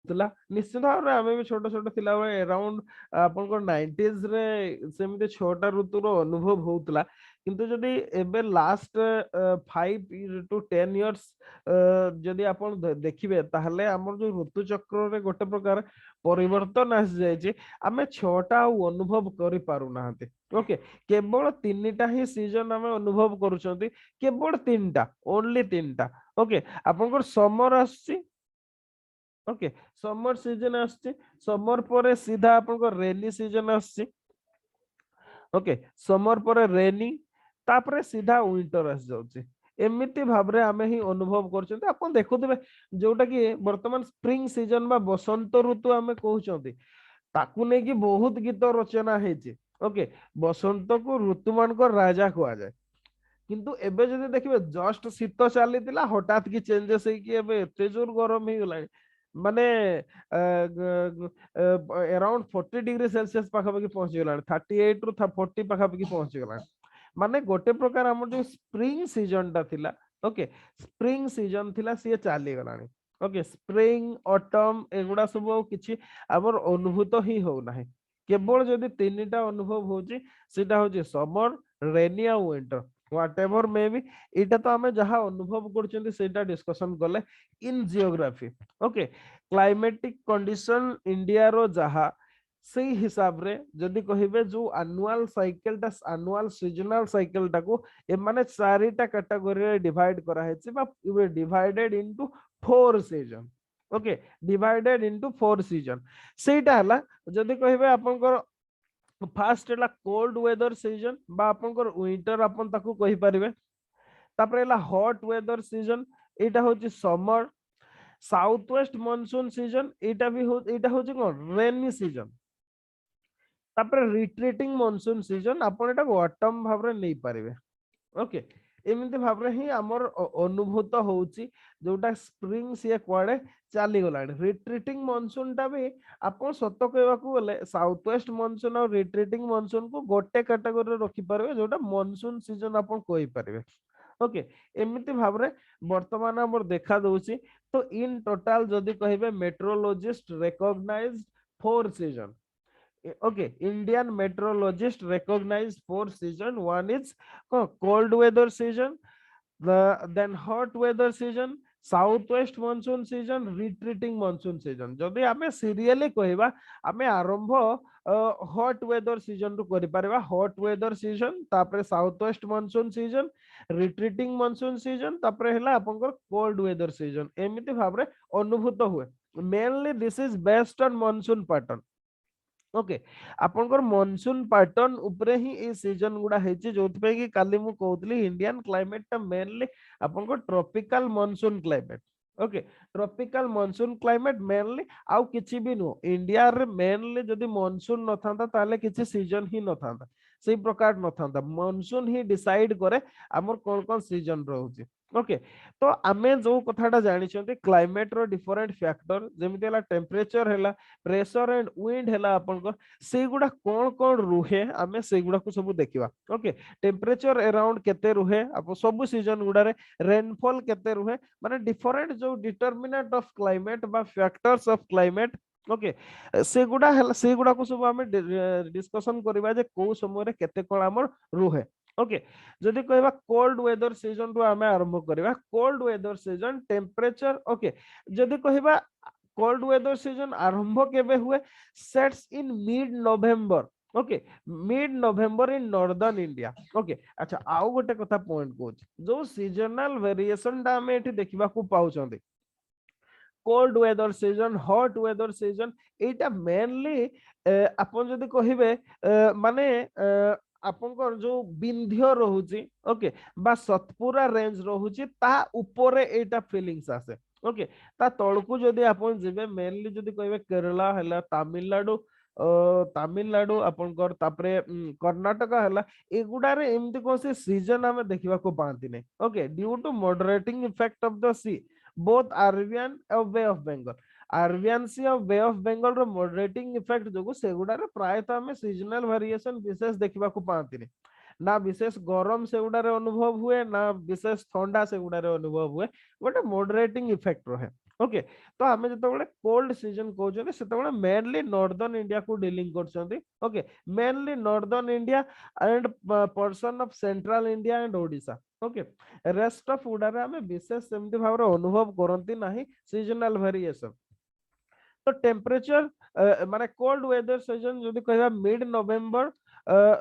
होतला निश्चित भाव में आमे भी छोट छोट थिला बेले अराउंड आपनकर 90s रे सेमते छोटा ऋतुर अनुभव होतला किंतु जदि एबे लास्ट 5 to 10 years जदि आपण देखिबे ताहले हमर जो ऋतु चक्र रे गोटे प्रकार परिवर्तन आस जायछि आमे छटा अनुभव करि पारु नाहंते ओके केवल तीनटा ही सीजन आमे अनुभव करूछंती केवल तीनटा ओनली तीनटा ओके आपनकर समर आछि ओके समर सीजन आछि समर परे सीधा आपनकर रेनी सीजन आछि ओके समर पर रेनी तापरे सीधा विंटर आस जाउची एमिति भाबरे आमे ही अनुभव करछंती आपण देखुथिबे जोटा कि वर्तमान स्प्रिंग सीजन बा बसंत ऋतु आमे कहउछंती ताकू ने कि बहुत गीत रचना हेछि ओके बसंत को ऋतु मानकर राजा कुआ जाय किंतु एबे जदि देखिबे जस्ट शीत चलीतिला हठात की चेंजेस है कि एबे एते जोर गरम ही गलाय माने अराउंड 40 डिग्री सेल्सियस पाखापाखि पहुंची गलाय 38 रु 40 पाखापाखि पहुंची गलाय माने गोटे प्रकार हमर जो स्प्रिंग सीजन टा थिला ओके स्प्रिंग सीजन थिला सी चली गलानी ओके स्प्रिंग ऑटम एगुडा सब किछि हमर अनुभूत ही हो नाही केवल जदि तीनटा अनुभव होची सेटा होची समर रेनी आ विंटर व्हाटएवर मे बी एटा तो हमें जहां अनुभव करछंती सेटा डिस्कशन करले in geography okay climatic condition India रो जहां सेही हिसाब रे जदि कहिबे जो एनुअल साइकिल टा एनुअल सीजनल साइकिल टा को ए माने चारिटा कैटेगरी रे डिवाइड करा हेछि बा divided into 4 season okay divided into 4 season सेटा हला जदि कहिबे आपनकर फास्ट है कोल्ड वेदर सीजन बा आपनकर विंटर आपन ताकू कहि परिबे तापर है हॉट वेदर सीजन एटा होची summer south west monsoon season एटा होची कोन रेनी सीजन तापर रिट्रीटिंग मानसून सीजन आपन एटा ऑटम भाबरे नै परिबे ओके एमिति भाबरे ही हमर अनुभूत होउची जोटा स्प्रिंग से कुआडे चली गलानी रिट्रीटिंग मानसून टा भी आपन सत कहबाकू गले साउथ वेस्ट मानसून और रिट्रीटिंग मानसून को गोटे कैटेगरी रे रखि परबे जोटा मानसून सीजन आपन कहि परबे ओके एमिति भाबरे वर्तमान हमर देखा दउची तो इन टोटल जदी कहिबे meteorologists recognised 4 season okay Indian meteorologists recognize 4 season one is cold weather season then hot weather season southwest monsoon season retreating monsoon season जदि आमे सीरियली कहबा आमे आरंभ हॉट वेदर सीजन रु करि परबा हॉट वेदर सीजन तापरे southwest monsoon season retreating monsoon season तापरे हला आपनकर कोल्ड वेदर सीजन एमिति भाबरे अनुभूत हुए mainly this is based on monsoon pattern okay आपनकर मानसून पैटर्न ऊपर ही ए सीजन गुडा हेची जोथि पे कि काली मु कहतली इंडियन क्लाइमेट ता मेनली आपनकर tropical monsoon climate okay tropical monsoon climate mainly आउ किछि भी नो इंडिया रे मेनली जदी मानसून न थांता ताले किछि सीजन ही न थांता सेही प्रकार न थांता मानसून ही डिसाइड करे हमर कोन कोन सीजन रहउची ओके तो आमे जो कथाटा जानि छथि क्लाइमेट रो डिफरेंट फैक्टर जेमिति हला टेम्परेचर हला प्रेशर एंड विंड हला आपन सेगुडा कोन कोन रुहे आमे सेगुडा को सब देखिबा ओके टेम्परेचर अराउंड केते रुहे आप सब सीजन गुडा रे रेनफॉल केते रुहे माने डिफरेंट जो डिटरमिनेंट ऑफ क्लाइमेट बा फैक्टर्स ऑफ क्लाइमेट ओके सेगुडा को सब आमे डिस्कशन करबा जे को समय रे केते कोन हमर रुहे ओके जदि कहबा कोल्ड वेदर सीजन रु आमे आरंभ करबा cold weather season temperature okay जदि कहबा कोल्ड वेदर सीजन आरंभ केबे हुए sets in mid November okay mid November in northern India okay अच्छा आउ गोटे कथा पॉइंट को जो सीजनल वेरिएशन दा हमें एठी देखिबा को पाउछंदी cold weather season hot weather season एटा मेनली आपण जदि कहिबे माने आपनकर जो विंध्य रहुची ओके बा सतपुरा रेंज रहुची ता ऊपर एटा फीलिंग्स आसे ओके ता तळकू जदि आपण जेबे मेनली जदि कहबे केरला हला तमिलनाडु आपनकर तापरे कर्नाटक हला एगुडा रे एमति कोसे सीजन हमें देखिबा को पांती नै okay due to moderating effect of the sea both Arabian और Bay of Bengal Arabian Sea और बे ऑफ बंगाल रो मॉडरेटिंग इफेक्ट जोगु सेगुडा रे प्रायतः हमें सीजनल वेरिएशन विशेष देखिबा को पांती नै ना विशेष गरम सेगुडा रे अनुभव हुए ना विशेष ठंडा सेगुडा रे अनुभव हुए गोटे मॉडरेटिंग इफेक्ट रहे ओके तो आमे जतबेले कोल्ड सीजन कहउछन सेतबेले मेनली नॉर्दर्न इंडिया को डीलिंग करछन्ती okay mainly northern India and portion of central India and Odisha okay rest of उडारे आमे विशेष सेमति भाବରେ अनुभव करंती नाही सीजनल वेरिएशन तो टेम्परेचर माने कोल्ड वेदर सीजन जदि कहबा मिड नवंबर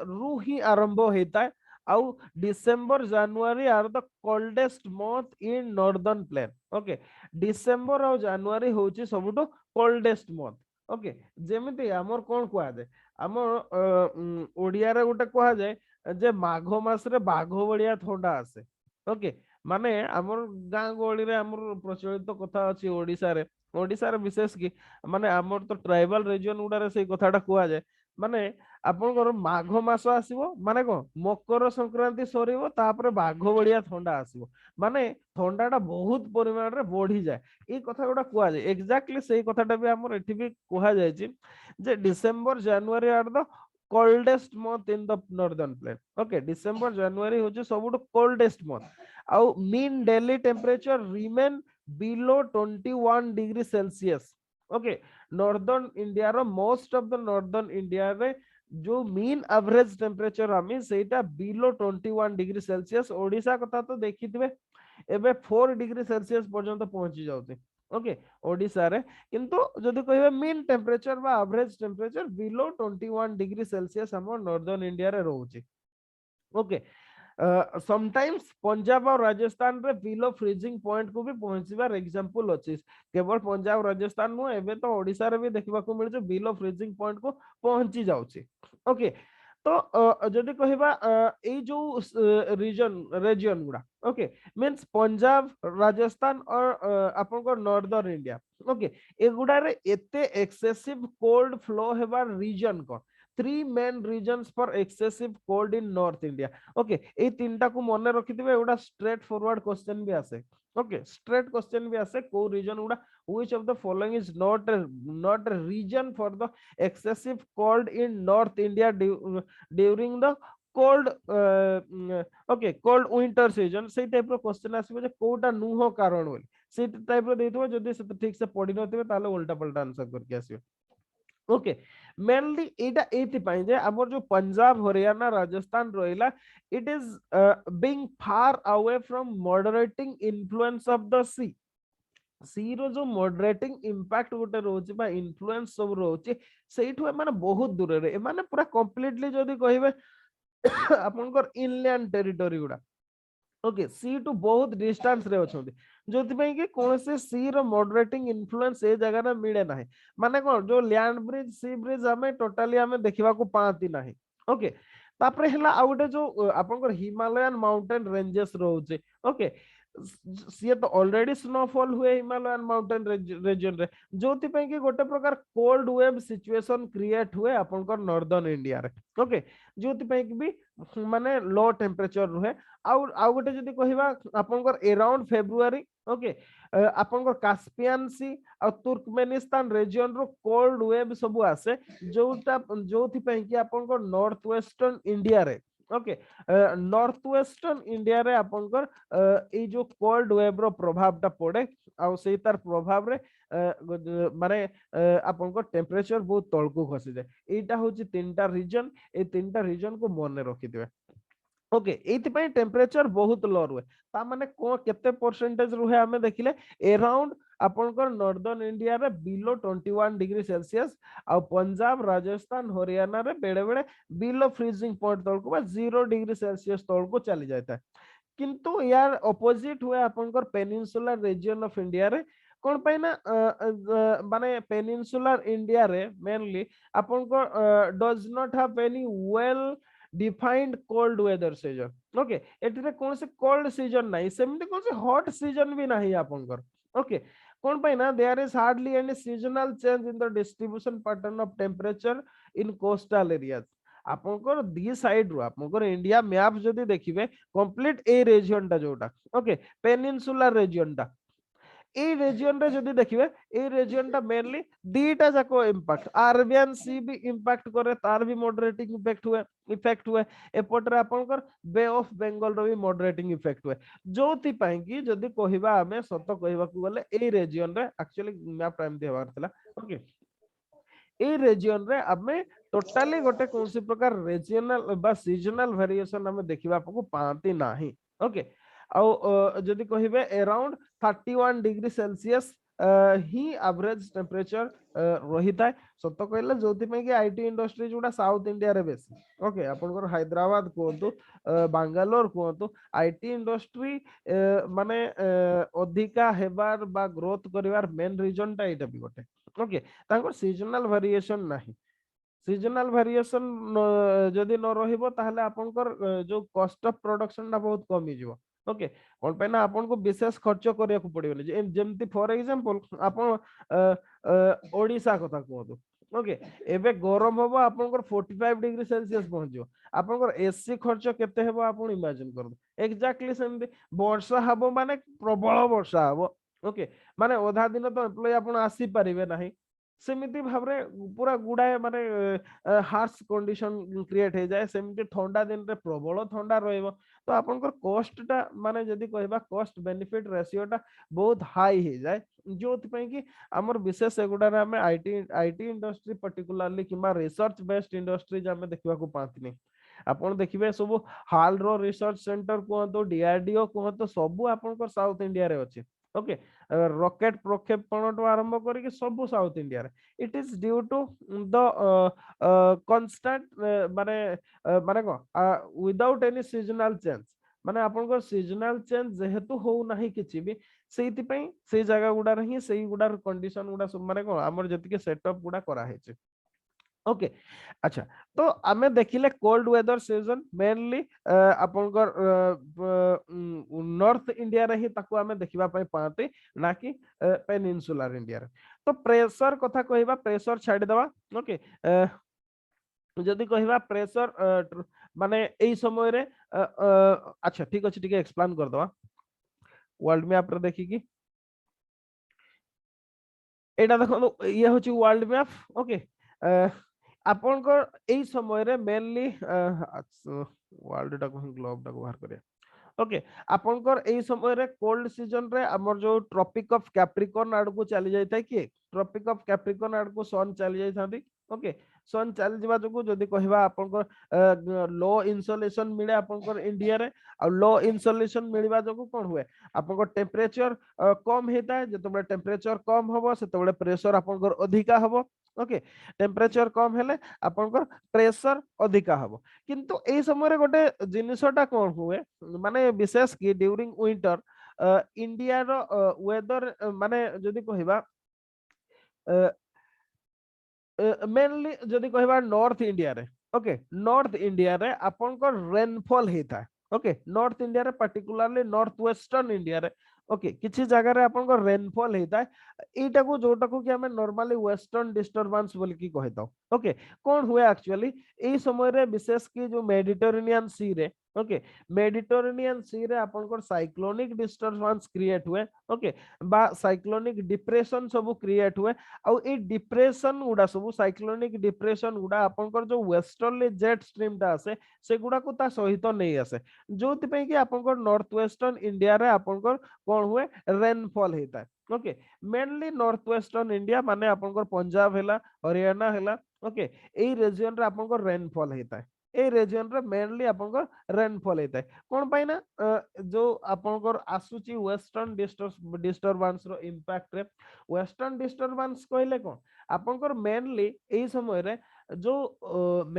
रु ही आरंभ होता है आउ December January are the coldest month in northern plain okay December और जनवरी होची सबुठो कोल्डेस्ट मंथ ओके जेमिति हमर कोन कुआ जाय हमर ओडिया रे गोटे कुआ जाय जे माघ मास रे बाघ बढिया ठंडा आसे ओके माने हमर गां गळी रे हमर प्रचलित कथा अछि ओडिसा रे विशेष की माने हमर तो ट्राइबल रीजन गुडारे से कथाटा कुआ जाय माने आपनकर माघ मास आसीबो माने को मकर संक्रांति सरीबो तापर बाघ बढिया ठंडा आसीबो माने ठंडाटा बहुत परिमाण रे बढ़ी जाए ए कथा गुडा कुआ जाय एग्जैक्टली सेही कथाटा भी हमर एठी भी कुआ जाय छी जे December January are the coldest month in the northern plain okay December January होचे सबुठ कोल्डेस्ट मंथ आउ mean daily temperature remain below 21 degree Celsius okay northern India रो most of the northern India रे जो मीन एवरेज टेम्परेचर आमी सेटा below 21 degree Celsius Odisha कथा तो देखिथिबे एबे 4 डिग्री सेल्सियस पर्यंत पहुंची जाउते ओके ओडिशा रे किंतु जदि कहबे मीन टेम्परेचर बा average temperature below 21 degree Celsius हमर नॉर्दर्न इंडिया रे रहउची ओके समटाइम्स पंजाब और राजस्थान रे बिलो फ्रीजिंग पॉइंट को भी पहुंचीबार एग्जांपल अछि केवल पंजाब राजस्थान नु एबे तो ओडिसा रे भी देखबा को मिल बिलो फ्रीजिंग पॉइंट को पहुंची जाउची ओके तो जदि कहबा ए जो रीजन गुडा ओके मींस पंजाब राजस्थान और आपन नॉर्दर्न इंडिया ओके एगुडा रे एते एक्सेसिव कोल्ड फ्लो हेबार रीजन को three main reasons for excessive cold in north India okay ए तीनटा को मन रखिथिबे एगुडा स्ट्रेट फॉरवर्ड क्वेश्चन भी आसे ओके स्ट्रेट क्वेश्चन भी आसे को रीजन गुडा which of the following is not a region for the excessive cold in north india during the cold okay cold winter season से टाइप रो क्वेश्चन आसीबो जे कोटा नुह कारण बोली से टाइप रो देथिबो जदी से ठीक से पढि नथिबे ताले उल्टा पलटा आंसर करके आसीबो ओके मेनली एटा एति पाई जे हमर जो पंजाब हरियाणा राजस्थान रोइला it is being far away from moderating influence of the sea रो जो मॉडरेटिंग इंपैक्ट गोटे रोची बा इन्फ्लुएंस सब रोची सेठु माने बहुत दूर रे माने पूरा कंप्लीटली जदी कहिबे आपनकर इनलैंड टेरिटरी गुडा ओके सी टू बहुत डिस्टेंस रे अछंती जोति पई कि कोनसे सी रो मॉडरेटिंग इन्फ्लुएंस ए जगह ना मिले नाही माने कोन जो लैंड ब्रिज सी ब्रिज हमें टोटली हमें देखिबा को पाती नाही ओके तापरे हला आ गोटे जो आपनकर हिमालयन माउंटेन रेंजेस रहउचे ओके सी तो ऑलरेडी स्नोफॉल हुए हिमालयन माउंटेन रीजन रे जोति पई कि गोटे प्रकार कोल्ड वेव सिचुएशन क्रिएट हुए आपनकर नॉर्दर्न इंडिया रे ओके जोति पई कि भी माने लो टेम्परेचर रुहे आउ गोटे जदि कहिबा आपनकर अराउंड फेब्रुअरी ओके आपनकर कास्पियन सी आ तुर्कमेनिस्तान रीजन रो कोल्ड वेव सब आसे जोटा जोथि पई कि आपनकर नॉर्थ वेस्टर्न इंडिया रे ओके नॉर्थ वेस्टर्न इंडिया रे आपनकर ए जो कोल्ड वेव रो प्रभाव ता पड़े आ से तार प्रभाव रे माने आपनकर टेम्परेचर बहुत तळको खसी जाय एटा होची तीनटा रीजन ए तीनटा रीजन को मन रखि दिबे ओके एति पई टेम्परेचर बहुत लो रुहे ता माने को केते परसेंटेज रुहे हमें देखिले अराउंड आपनकर नॉर्दर्न इंडिया रे बिलो 21 डिग्री सेल्सियस आ पंजाब राजस्थान हरियाणा रे बेड़े बेड़े बिलो फ्रीजिंग पॉइंट तळको बा 0 डिग्री सेल्सियस तळको चली जाता है किंतु यार ऑपोजिट हुए आपनकर पेनिनसुलर रीजन ऑफ इंडिया रे कोन पई ना माने पेनिनसुलर इंडिया रे मेनली आपनकर does not have any well defined cold weather season okay एटिरे कोन से कोल्ड सीजन नाही सेमते कोन से हॉट सीजन भी नाही आपनकर ओके कोन पई ना there is hardly any seasonal change in the distribution pattern of temperature in coastal areas आपनकर दी साइड रो आपनकर इंडिया मैप जदी देखिबे कंप्लीट ए रीजन टा जोटा ओके पेनिनसुलर रीजन टा এই রিজিয়ন রে যদি দেখিবে এই রিজিয়নটা মেনলি দুইটা যাক ইম্পাক্ট আরবিয়ান সি भी ইম্পাক্ট করে তার भी মডারেটিং ইফেক্ট हुए এপটরে আপনकर বে অফ বেঙ্গল रो भी মডারেটিং ইফেক্ট हुए जोथि ପାଇଁ କି ଯଦି କହିବା ଆମେ ସତ କହିବାକୁ ଗଲେ এই রিজিয়ন রে एक्चुअली ମ୍ୟାପ ଟାଇମ ଦେବାର ଥିଲା ଓକେ এই রিজিয়ন রে ଆମେ ଟୋଟାଲି ଗୋଟେ କୌଣସି ପ୍ରକାର ରିଜିୟନାଲ ବା ସିଜନାଲ ଭେରିଏସନ ଆମେ ଦେଖିବାକୁ ପାଆନ୍ତି ନାହିଁ ଓକେ ଆଉ ଯଦି କହିବେ around 31 डिग्री सेल्सियस ही एवरेज टेम्परेचर रही था सत कहले जो कि आईटी इंडस्ट्री जोड़ा साउथ इंडिया रे बेसी ओके आपनकर हैदराबाद कहतु बांगालोर कहतु आईटी इंडस्ट्री माने अधिका हेबार बा ग्रोथ करिवार मेन रीजन टा एटा भी गोटे ओके तांकर सीजनल वेरिएशन नाही सीजनल वेरिएशन जदि न रहिबो ताहले आपनकर जो कॉस्ट ऑफ प्रोडक्शन टा बहुत कम ही जीवो ओके कौन पे ना आपन को विशेष खर्च करिया को पड़िबो जेमती फॉर एग्जांपल आपन ओडिसा कथा कहतु ओके एबे गरम हबो आपनकर 45 डिग्री सेल्सियस पहुंच जिवो आपनकर एसी खर्च केते हेबो आपन इमेजिन करदो एग्जैक्टली सेमती वर्षा हबो माने प्रबल वर्षा हबो ओके माने ओधा दिन तो एम्प्लॉय आपन आसी परिबे नाही सेमिति भाबरे पूरा गुडाए माने हार्श कंडीशन क्रिएट हे जाए सेमिति ठंडा दिन रे प्रबल ठंडा रहइबो तो आपनकर कॉस्ट टा माने जदी कहबा कॉस्ट बेनिफिट रेशियो टा बहुत हाई हे जाए जोथि पई कि हमर विशेष एगुडा रे हमें आईटी इंडस्ट्री पर्टिकुलरली किमा रिसर्च बेस्ड इंडस्ट्री जे हमें देखिबा को पांतिनी आपण देखिबे सब हाल रो रिसर्च सेंटर को डीआरडीओ को सब आपनकर साउथ इंडिया रे अछि ओके रॉकेट प्रक्षेपण आरंभ करके सब साउथ इंडिया रे it is due to the constant माने माने को विदाउट एनी सीजनल चेंज माने आपनकर सीजनल चेंज जेहेतु हो नाही किछि भी सेति पई से जगह गुडा रही सेही गुडार कंडीशन गुडा माने को हमर जति के सेटअप गुडा करा हेछि ओके अच्छा तो आमे देखिले कोल्ड वेदर सीजन मेनली आपनकर नॉर्थ इंडिया रे ही ताको आमे देखिबा पई पाते ना कि पेनिनसुलर इंडिया रे तो प्रेशर कथा कहबा प्रेशर छाडी देबा ओके जदि कहबा प्रेशर माने एई समय रे अच्छा ठीक अछि ठीक एक्सप्लेन कर दवा वर्ल्ड मैप रे देखि कि एटा देखो ये होची वर्ल्ड मैप ओके आपनकर एई समय रे मेनली वर्ल्ड टा को ग्लोब टा को बाहर करिया ओके आपनकर एई समय रे कोल्ड सीजन रे हमर जो ट्रॉपिक ऑफ कैप्रिकॉर्न आड़ को चली जाय था कि ट्रॉपिक ऑफ कैप्रिकॉर्न आड़ को सन चली जाय थांती ओके सन चली जिबा जको जदी कहबा आपनकर लो इंसोलेशन मिले आपनकर इंडिया रे आ लो इंसोलेशन मिलबा जको कोन हुए आपनकर टेम्परेचर कम हेता है जतबे टेम्परेचर कम होबो सेतबे प्रेशर आपनकर अधिका होबो ओके टेम्परेचर कम हेले आपनकर प्रेशर अधिका हबो किंतु एई समय रे गोटे जिनिसटा कोन हुए माने विशेष कि ड्यूरिंग विंटर इंडिया रो वेदर माने जदी कहबा मेनली जदी कहबा नॉर्थ इंडिया रे ओके नॉर्थ इंडिया रे आपनकर रेनफॉल हेता ओके नॉर्थ इंडिया रे पर्टिकुलरली नॉर्थ वेस्टर्न इंडिया रे ओके किछि जगह रे आपनकर रेनफॉल हेता एटा को जोटा को कि हमें नॉर्मली वेस्टर्न डिस्टरबेंस बोल की कहता ओके कौन हुए एक्चुअली ए समय रे विशेष की जो मेडिटेरेनियन सी रे ओके मेडिटेरेनियन सी रे आपनकर साइक्लोनिक डिस्टरबेंस क्रिएट हुए ओके बा साइक्लोनिक डिप्रेशन सब क्रिएट हुए आउ ए डिप्रेशन गुडा सब साइक्लोनिक डिप्रेशन गुडा आपनकर जो वेस्टर्नली जेट स्ट्रीम ता आसे से गुडा को ता सहित नहीं आसे जोति पे कि आपनकर नॉर्थ वेस्टर्न इंडिया रे आपनकर कोन हुए रेनफॉल हेता है okay mainly north western India माने आपनकर पंजाब हैला हरियाणा हैला ओके एई रीजन रे आपनकर रेनफॉल हेता है ए रीजन रे मेनली आपनकर रेनफॉल हेता है कोन पाई ना जो आपनकर आसुची वेस्टर्न डिस्टरबेंस रो इंपैक्ट रे वेस्टर्न डिस्टरबेंस कहले कोन आपनकर मेनली एई समय रे जो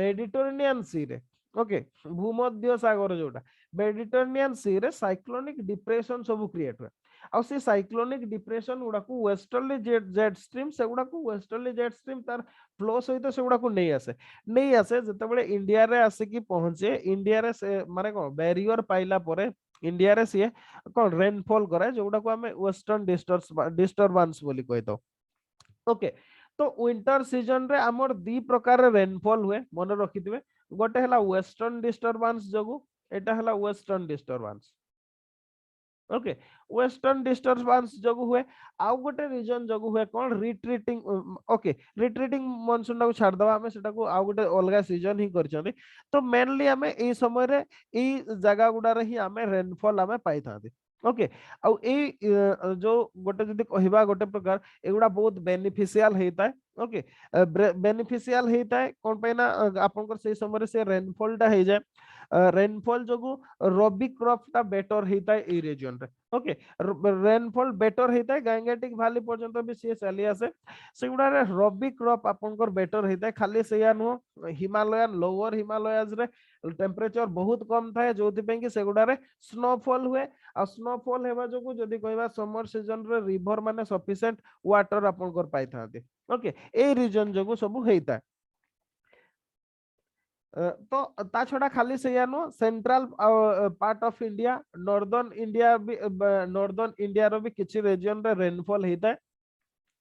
मेडिटेरेनियन सी रे ओके भूमध्य सागर जोटा मेडिटेरेनियन सी रे साइक्लोनिक डिप्रेशन सब क्रिएट हुए आ से साइक्लोनिक डिप्रेशन गुडा को वेस्टर्नली जेट स्ट्रीम से गुडा को वेस्टर्नली जेट स्ट्रीम तार फ्लो सहित से गुडा को नहीं आसे जतबेले इंडिया रे आसे की पहुंचे इंडिया रे से माने कोन बैरियर पाइला परे इंडिया रे से कोन रेनफॉल करे जोडा को हमें वेस्टर्न डिस्टरबेंस बोली कहतो ओके तो विंटर सीजन रे हमर दी प्रकार रेनफॉल हुए मन रखिथिबे गोटे हला वेस्टर्न डिस्टरबेंस जगु एटा हला western disturbance okay western disturbance जगु हुए आउ गोटे रीजन जगु हुए कौन रिट्रीटिंग ओके रिट्रीटिंग मानसून को छाड़ दवा हमें सेटा को आउ गोटे अलग सीजन ही करछनी तो मेनली हमें ए समय रे ए जगह गुडा रे ही हमें रेनफॉल हमें पाई थांती ओके आउ ए जो गोटे जदी कहिबा गोटे प्रकार एगुडा बहुत बेनिफिशियल हेता है ओके बेनिफिशियल हेता है कोन पे ना आपनकर से समय रे से रेनफॉल टा हे जाय रेनफॉल जोगु रबी क्रॉप टा बेटर हेता है ए रीजन रे ओके रेनफॉल बेटर हेता है गैंगेटिक वैली पर्यंत भी से चली आसे सेगुडा रे रबी क्रॉप आपनकर बेटर हेता है खाली सेया नो हिमालयन लोअर हिमालयस रे टेम्परेचर बहुत कम थाए जोथि पे कि सेगुडा रे स्नोफॉल हुए आ स्नोफॉल हेबा जोगु जदी कहबा समर सीजन रे रिवर माने सफिशिएंट वाटर आपनकर पाई थाते ओके ए रीजन जोगु सब हेता तो ता छड़ा खाली से नो central part of India northern India भी नॉर्दर्न इंडिया रो भी किछि रीजन रे रेनफॉल हेता है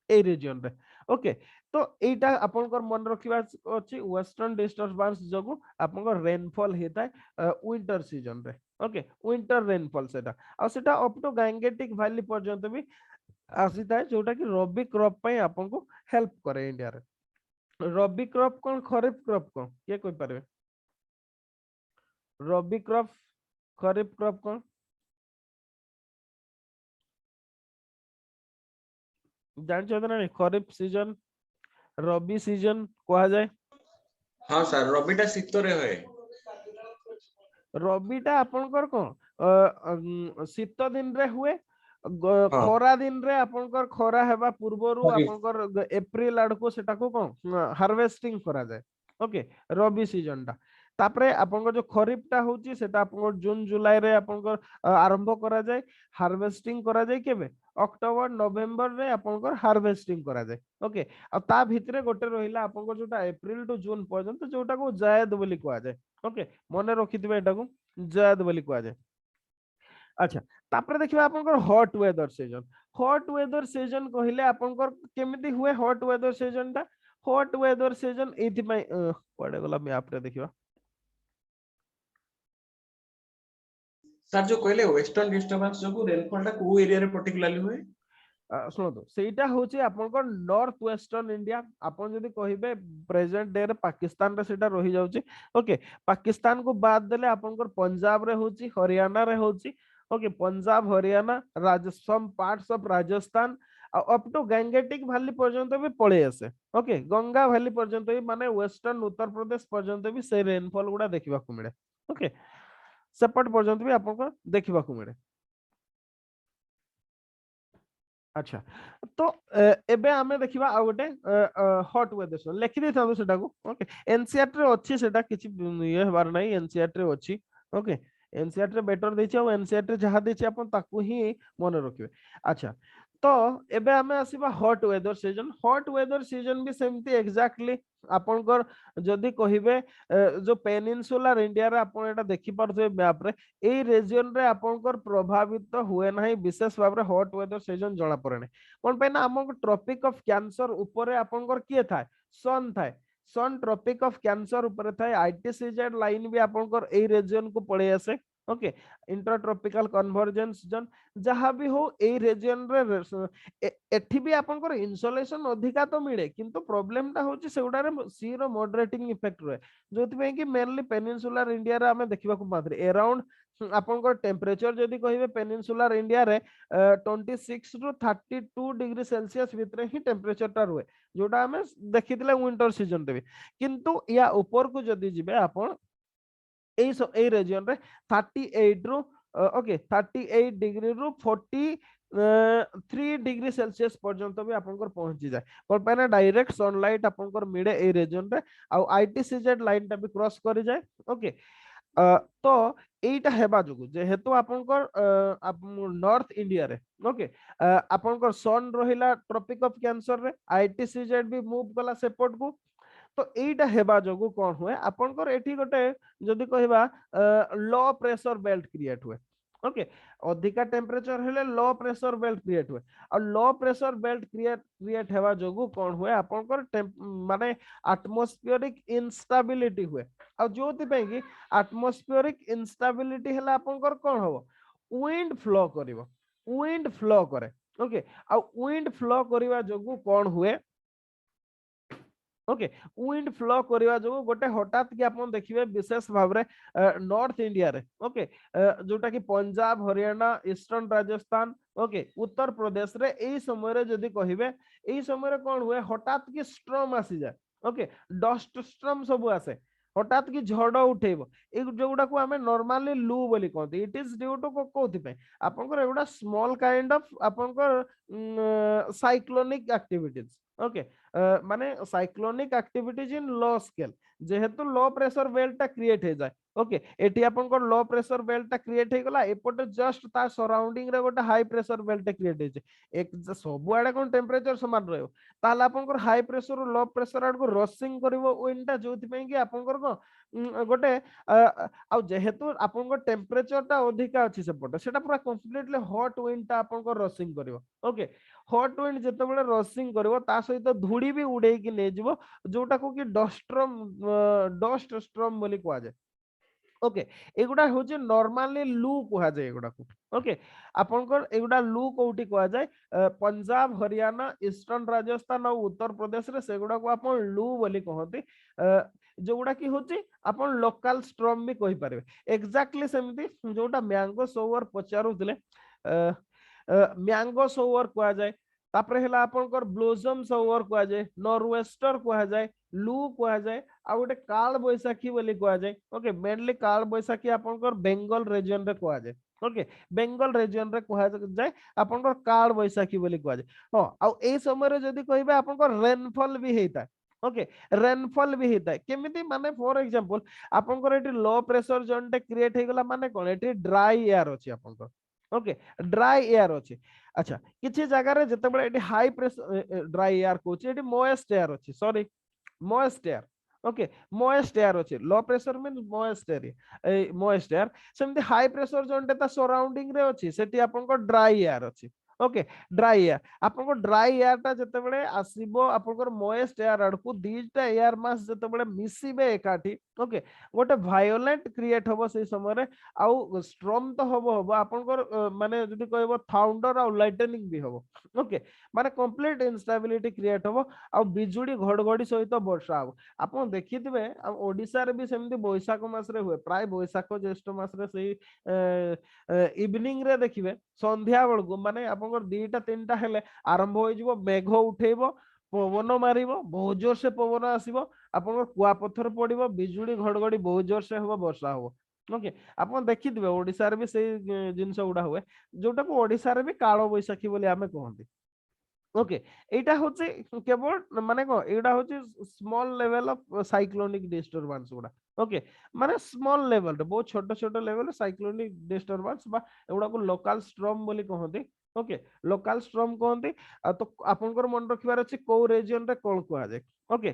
ए रीजन रे ओके तो एटा आपनकर मन रखिबा अछि वेस्टर्न डिस्टर्बेंस जोगु आपनकर रेनफॉल हेता है विंटर सीजन रे ओके विंटर रेनफॉल सेटा आ सेटा अप टू गैंगेटिक वैली पर्यंत भी आसीता है जोटा कि रबी क्रॉप पय आपनको हेल्प करे इंडिया रे रबी क्रॉप कोन खरीफ क्रॉप कोन के कोइ पारे रबी क्रॉप खरीफ क्रॉप कोन जान छथि ना खरीफ सीजन रबी सीजन कहा जाए हाँ सर रबिटा शीत रे होए रबिटा आपनकर कोन शीत दिन रे हुए हाँ खरा दिन रे आपनकर खरा हेबा पूर्वरु खरीफ आपनकर एप्रिल आड़ को सेटा को कोन हार्वेस्टिंग करा जाए ओके रबी सीजन टा तापरे आपनकर जो खरीफ टा होची सेटा आपनकर जून जुलाई रे आपनकर आरंभ करा जाए हार्वेस्टिंग करा जाए केबे अक्टोबर नवंबर रे आपनकर हार्वेस्टिंग करा जाए ओके आ ता भितरे गोटे रहिला आपनकर जोटा एप्रिल टू जून पर्यंत जोटा को जायद बोली कहा जाए ओके मने रखिथिबे एटा को जायद बोली कहा जाए अच्छा तापरे देखिबा आपनकर हॉट वेदर सीजन कहिले आपनकर केमिति हुए हॉट वेदर सीजन टा हॉट वेदर सीजन एथि पय पड़े गला मैप रे देखिबा सर जो कहले वेस्टर्न डिस्टर्बेंस जो रेनफॉल टा को एरिया रे पर्टिकुलरली हुए शुणु ସେଇଟା ହଉଛି ଆପଣଙ୍କ ନର୍ଥ ୱେଷ୍ଟର୍ନ ଇଣ୍ଡିଆ ଆପଣ ଯଦି କହିବେ ପ୍ରେଜେଣ୍ଟ ଡେ ରେ ପାକିସ୍ତାନ ରେ ସେଇଟା ରହି ଯାଉଛି ଓକେ ପାକିସ୍ତାନ କୁ ବାଦ ଦେଲେ ଆପଣଙ୍କର ପଞ୍ଜାବ ରେ ହଉଛି ହରିୟାଣା ରେ ହଉଛି okay Punjab Haryana some parts of Rajasthan up to Gangetic valley ପର୍ଯ୍ୟନ୍ତ ବି ପଳେଇ ଆସେ ଓକେ ଗଙ୍ଗା ଭ୍ୟାଲି ପର୍ଯ୍ୟନ୍ତ ବି ମାନେ ୱେଷ୍ଟର୍ନ ଉତ୍ତରପ୍ରଦେଶ ପର୍ଯ୍ୟନ୍ତ ବି ସେ ରେନଫଲ ଗୁଡା ଦେଖିବାକୁ ମିଳେ ଓକେ ସେପଟ ପର୍ଯ୍ୟନ୍ତ ବି ଆପଣଙ୍କୁ ଦେଖିବାକୁ ମିଳେ अच्छा तो एबे आमे देखिबा आ गोटे हॉट वेदर लिखि दे थाउ सेटा को ओके एनसीईआरटी रे अछि सेटा किछि ये हबार नै एनसीईआरटी रे अछि ओके एनसीईआरटी रे बेटर दैछि आ एनसीईआरटी रे जहा दैछि अपन ताकू ही मन रखिबे अच्छा तो एबे आमे आसीबा हॉट वेदर सीजन भी सेमती एग्जैक्टली आपनकर जदी कहिबे जो पेनिनसुलर इंडिया रे आपण एटा देखि पारथबे मैप रे ए रीजन रे आपनकर प्रभावित हुए नाही विशेष भाव रे हॉट वेदर सीजन जणा पड़े नै कोन पे ना हमक ट्रॉपिक ऑफ कैंसर ऊपर आपनकर किए थाए सन थाए सन ट्रॉपिक ऑफ कैंसर ऊपर थाए आईटीसीजेड लाइन भी आपनकर ए रीजन को पड़े आसे ओके इंटरट्रॉपिकल कन्वर्जेंस जोन जहां भी हो ए रीजन रे एठी भी आपनकर इन्सुलेशन अधिका तो मिले किंतु प्रॉब्लम ता होची सेउडा रे सी रो मॉडरेटिंग इफेक्ट रहे जोथि पे कि मेनली पेनिनसुलर इंडिया रे हमें देखिबा को पाथरे अराउंड आपनकर टेम्परेचर जदी कहिबे पेनिनसुलर इंडिया रे 26 टू 32 डिग्री सेल्सियस भितरे ही टेम्परेचर ता रहे जोटा हमें देखिथिले विंटर सीजन रे किंतु या ऊपर को जदी जिबे आपण ए रीजन रे 38 रु ओके 38 डिग्री रु 43 डिग्री सेल्सियस पर्यंत भी आपनकर पहुंची जाए पर पाना डायरेक्ट सनलाइट आपनकर मिडे ए रीजन रे आ आईटीसीजेड लाइन टा भी क्रॉस करि जाए ओके तो एटा हेबा जोगु जेहेतु आपनकर नॉर्थ इंडिया रे ओके आपनकर सन रहिला ट्रॉपिक ऑफ कैंसर रे आईटीसीजेड भी मूव कला सेपोर्ट को तो एटा हेबा जोगु कोन हुए आपनकर एठी गोटे जदी कहबा लो प्रेशर बेल्ट क्रिएट हुए ओके अधिका टेम्परेचर हेले लो प्रेशर बेल्ट क्रिएट हुए और लो प्रेशर बेल्ट क्रिएट हेबा जोगु कोन हुए आपनकर माने एटमॉस्फेरिक इंस्टेबिलिटी हुए और जोति पे कि एटमॉस्फेरिक इंस्टेबिलिटी हेला आपनकर कोन हो विंड फ्लो करिवो विंड फ्लो करे ओके आ विंड फ्लो करिवा जोगु कोन हुए ओके विंड फ्लो करवा जो गोटे हठात कि आपण देखिबे विशेष भाव रे नॉर्थ इंडिया रे ओके जोटा कि पंजाब हरियाणा ईस्टर्न राजस्थान ओके उत्तर प्रदेश रे एई समय रे जदी कहिबे एई समय रे कोन हुए हठात कि स्ट्रॉम आसी जाय ओके डस्ट स्ट्रॉम सब आसे हठात कि झड़ उठेबो ए जोगुडा को हमें नॉर्मली लू बोली कहते इट इज ड्यू टू कोथि पे आपनकर एगुडा स्मॉल काइंड ऑफ आपनकर साइक्लोनिक एक्टिविटीज ओके माने cyclonic activities in low scale जेहेतु लो प्रेशर बेल्ट क्रिएट हो जाए ओके एटी आपनकर लो प्रेशर बेल्ट क्रिएट हो गला एपटे जस्ट ता सराउंडिंग रे गोटे हाई प्रेशर बेल्ट क्रिएट हो एक सब आड़े कोन टेम्परेचर समान रहयो ताला आपनकर हाई प्रेशर लो प्रेशर आड़ को रसिंग करिवो विंडटा जोथि पई कि आपनकर को गोटे आ जेहेतु आपनकर टेम्परेचर ता अधिका अछि सेपटे सेटा पूरा कंप्लीटली हॉट विंडटा आपनकर रसिंग करिवो ओके हॉट विंड जेतेबेले रसिंग करिवो ता सहित धूड़ी भी उड़ेई कि नै जिवो जोटा को कि डस्ट स्ट्रॉम बोली कुआ जाय ओके एगुडा होचे नॉर्मली लू कुआ जाय एगुडा को ओके आपनकर एगुडा लू कोउटी कुआ जाय पंजाब हरियाणा ईस्टर्न राजस्थान और उत्तर प्रदेश रे सेगुडा को आपन लू बोली कहंती जोगुडा की होची आपन लोकल स्ट्रॉम भी कहि पारबे एग्जैक्टली सेमती जोटा मैंगो सोवर पचारुतले मैंगो सोवर कुआ जाय तापरे हेला आपनकर ब्लोजम सोवर कुआ जाय नॉर्वेस्टर कुआ जाय लू कुआ जाय आ गोटे काल बैसाखी बोली कुआ जाय ओके मेनली काल बैसाखी आपनकर बेंगल रीजन रे कुआ जाय ओके बेंगल रीजन रे कुआ जाय आपनकर काल बैसाखी बोली कुआ जाय हां आ ए समय रे जदी कहिबे आपनकर रेनफॉल भी हेता ओके रेनफॉल भी हेता केमिति माने फॉर एग्जांपल आपनकर एटी लो प्रेशर जोन टे क्रिएट हे गला माने कोन एटी ड्राई एयर अछि आपनकर ओके ड्राई एयर अछि अच्छा किछि जगह रे जते बळे एटी हाई प्रेशर ड्राई एयर कोछि एटी मॉइस्ट एयर अछि sorry moist air okay moist air अछि low pressure mean moist air ए मॉइस्ट एयर सेमति हाई प्रेशर जोन ता सराउंडिंग रे अछि सेठी आपन को ड्राई एयर अछि ओके ड्राई एयर आपन को ड्राई एयर ता जते बळे आसीबो आपन को मॉइस्ट एयर अडकु दीटा एयर मास जते बळे मिसिबे एकाठी ओके गोटे वायोलेंट क्रिएट होबो से समय रे आउ स्ट्रॉम तो होबो आपन को माने जदी कहबो थाउंडर आ लाइटनिंग भी होबो ओके माने कंप्लीट इंस्टेबिलिटी क्रिएट होबो आ बिजुडी घड़घड़ी सहित वर्षा हो आपण देखिथिबे ओडिसा रे भी सेमती बैसाख मास रे हुए प्राय बैसाख ज्येष्ठ मास रे सेही इवनिंग रे देखिबे संध्या बेलको माने आपनकर दीटा तीनटा हेले आरंभ होई जिवो मेघ उठेइबो पवन मारिबो बहुत जोर से पवन आसीबो आपनकर कुआ पत्थर पडिबो बिजुडी घड़घड़ी बहुत जोर से होबो वर्षा होबो ओके आपण देखिथिबे ओडिसा रे भी सेही जिंस उडा हुए जोटा को ओडिसा रे भी कालो बैसाखी बोली आमे कहंती ओके एटा होचे केवल माने को एटा होचे small level of cyclonic disturbance गुडा ओके माने स्मॉल लेवल रे बहुत छोट छोट लेवल साइक्लोनिक डिस्टरबेंस बा एगुडा को लोकल स्ट्रॉम बोली कहंती ओके लोकल स्ट्रॉम कहंती तो आपनकर मन रखिबार अछि को रीजन रे कोन कुआ जाय ओके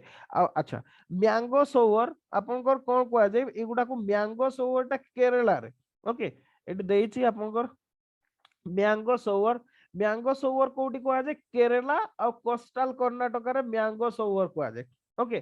अच्छा मैंगो सोवर आपनकर कोन कुआ जाय एगुडा को मैंगो सोवर ता केरला रे ओके एटी देइछि आपनकर मैंगो सोवर कोउटी कुआ जाय केरला और कोस्टल कर्नाटक रे मैंगो सोवर कुआ जाय ओके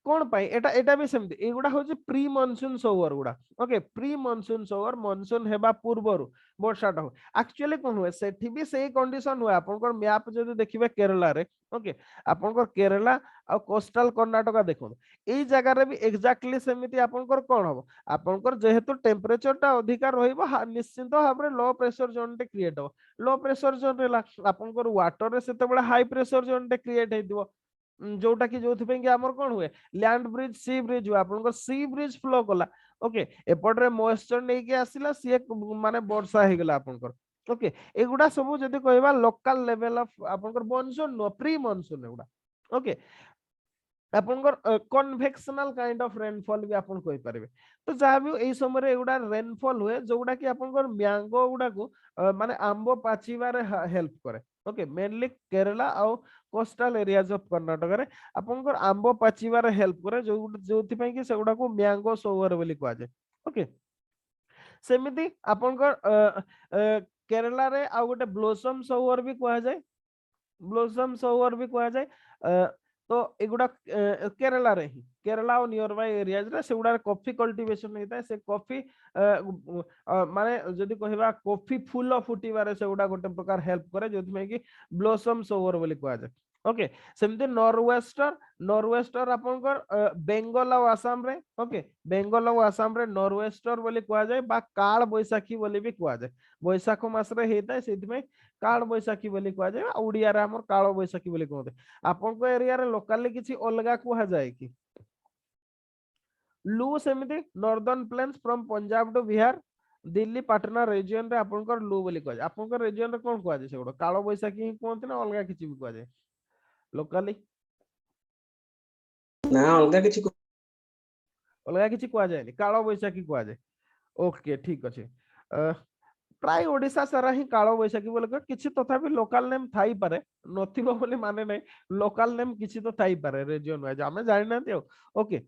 कोन पाई एटा एटा भी सेमती एगुडा होची प्री मानसून सोवर गुडा okay pre monsoon shower monsoon हेबा पूर्वरु वर्षाटा हो एक्चुअली कोन हुए सेठी भी सेही कंडीशन हुए आपनकर मैप जदी देखिबे केरला रे ओके आपनकर केरला और कोस्टल कर्नाटक देखो एई जगह रे भी एग्जैक्टली सेमिति आपनकर कोन हो आपनकर जेहेतु टेम्परेचर ता अधिका रहिबो निश्चित भाबरे लो प्रेशर जोन टे क्रिएट हो लो प्रेशर जोन रे आपनकर वाटर रे सेते बडा हाई प्रेशर जोन टे क्रिएट हेदिबो जोटा कि जोथि पे कि हमर कोन हुए लैंड ब्रिज सी ब्रिज हुए आपनकर सी ब्रिज फ्लो कला ओके एपट रे मॉइस्चर नै के आसिला सी माने वर्षा हे गेला आपनकर ओके एगुडा सब जदी कहबा लोकल लेवल ऑफ आपनकर मानसून नो प्री मानसून एगुडा ओके आपनकर कन्वेक्शनल काइंड ऑफ रेनफॉल भी आपन कहि परिबे तो जहा भी एई समय रे एगुडा रेनफॉल हुए जोगुडा कि आपनकर मैंगो गुडा को माने आंबो पाचिबारे हेल्प करे ओके मेनली केरला और कोस्टल एरियाज ऑफ कर्नाटक रे आपनकर आंबो पाचिबारे हेल्प करे जोथि पई कि सेगुडा को मैंगो सोवर बोली कुआ जाय ओके सेमिति आपनकर केरला रे आ गोटे ब्लोसम सोवर भी कुआ जाय ब्लोसम सोवर भी कुआ जाय तो एगुड़ा केरला रे ही केरला और नियर बाय एरियाज रे सेगुड़ा कॉफी कल्टीवेशन होता है से कॉफी माने जदि कहबा कॉफी फूल फुटिबारे सेगुड़ा गोटे प्रकार हेल्प करे जोथि में कि ब्लॉसम्स ओवर बोली कहा जाए ओके सेमती नॉर्वेस्टर आपनकर बेंगल और आसाम रे ओके बेंगल और आसाम रे नॉर्वेस्टर बोली कहा जाए बा काल बैसाखी बोली भी कहा जाए बैसाख मास रे हेता है सेति में काल बैसाखी बोली कहा जाए ओडिया रे हमर काल बैसाखी बोली कहते आपनको एरिया रे लोकली किछि अलगा कहा जाए कि लू सेमिति northern plains from Punjab to Bihar Delhi Patna region रे आपनकर लू बोली कहा जाए आपनकर रीजन रे कोन कहा जाए सेगुडा काल बैसाखी ही कहते ना अलगा किछि भी कहा जाए लोकली ना अलगा किछि अलगा किछि कहा जाए काल बैसाखी कहा जाए ओके ठीक अछि प्राय ओडिशा सारा ही कालो बैसाखी बोले किछि तथापि लोकल नेम थाई पारे नथिबो बोली माने नै लोकल नेम किछि तो थाई पारे रीजन वाइज हमें जानि नाते ओके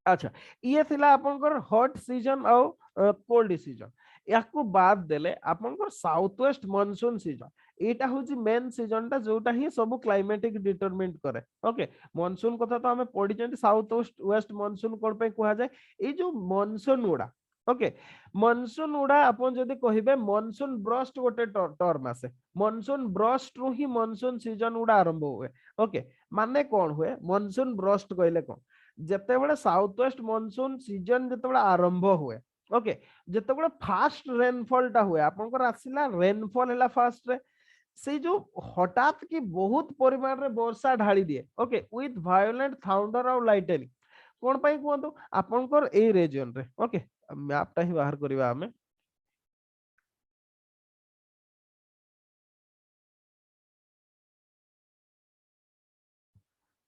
अच्छा ये थिला आपनकर हॉट सीजन और कोल्ड सीजन याकू बाद देले आपनकर साउथ वेस्ट मानसून सीजन एटा होची मेन सीजन टा जोटा ही सब क्लाइमेटिक डिटरमिनेट करे ओके मानसून कथा तो हमें पढी जंती साउथ वेस्ट मानसून कोन पे कहा जाए ए जो मानसून उडा ओके मानसून उडा अपन जदी कहिबे मानसून ब्रस्ट गोटे टर्म आसे मानसून ब्रस्ट रु ही मानसून सीजन उडा आरंभ हुए ओके माने कोन हुए मानसून ब्रस्ट कहले कोन जते बळे साउथ वेस्ट मानसून सीजन जते बळे आरंभ हुए ओके जते बळे फास्ट रेनफॉल टा हुए आपनकर आसिला रेनफॉल हैला फास्ट रे से जो हठात की बहुत परिमाण रे वर्षा ढाली दिए ओके विथ वायोलेंट थाउंडर और लाइटनिंग कोन पई कोंतो आपनकर ए रीजन रे ओके मैप टा ही बाहर करबा हमें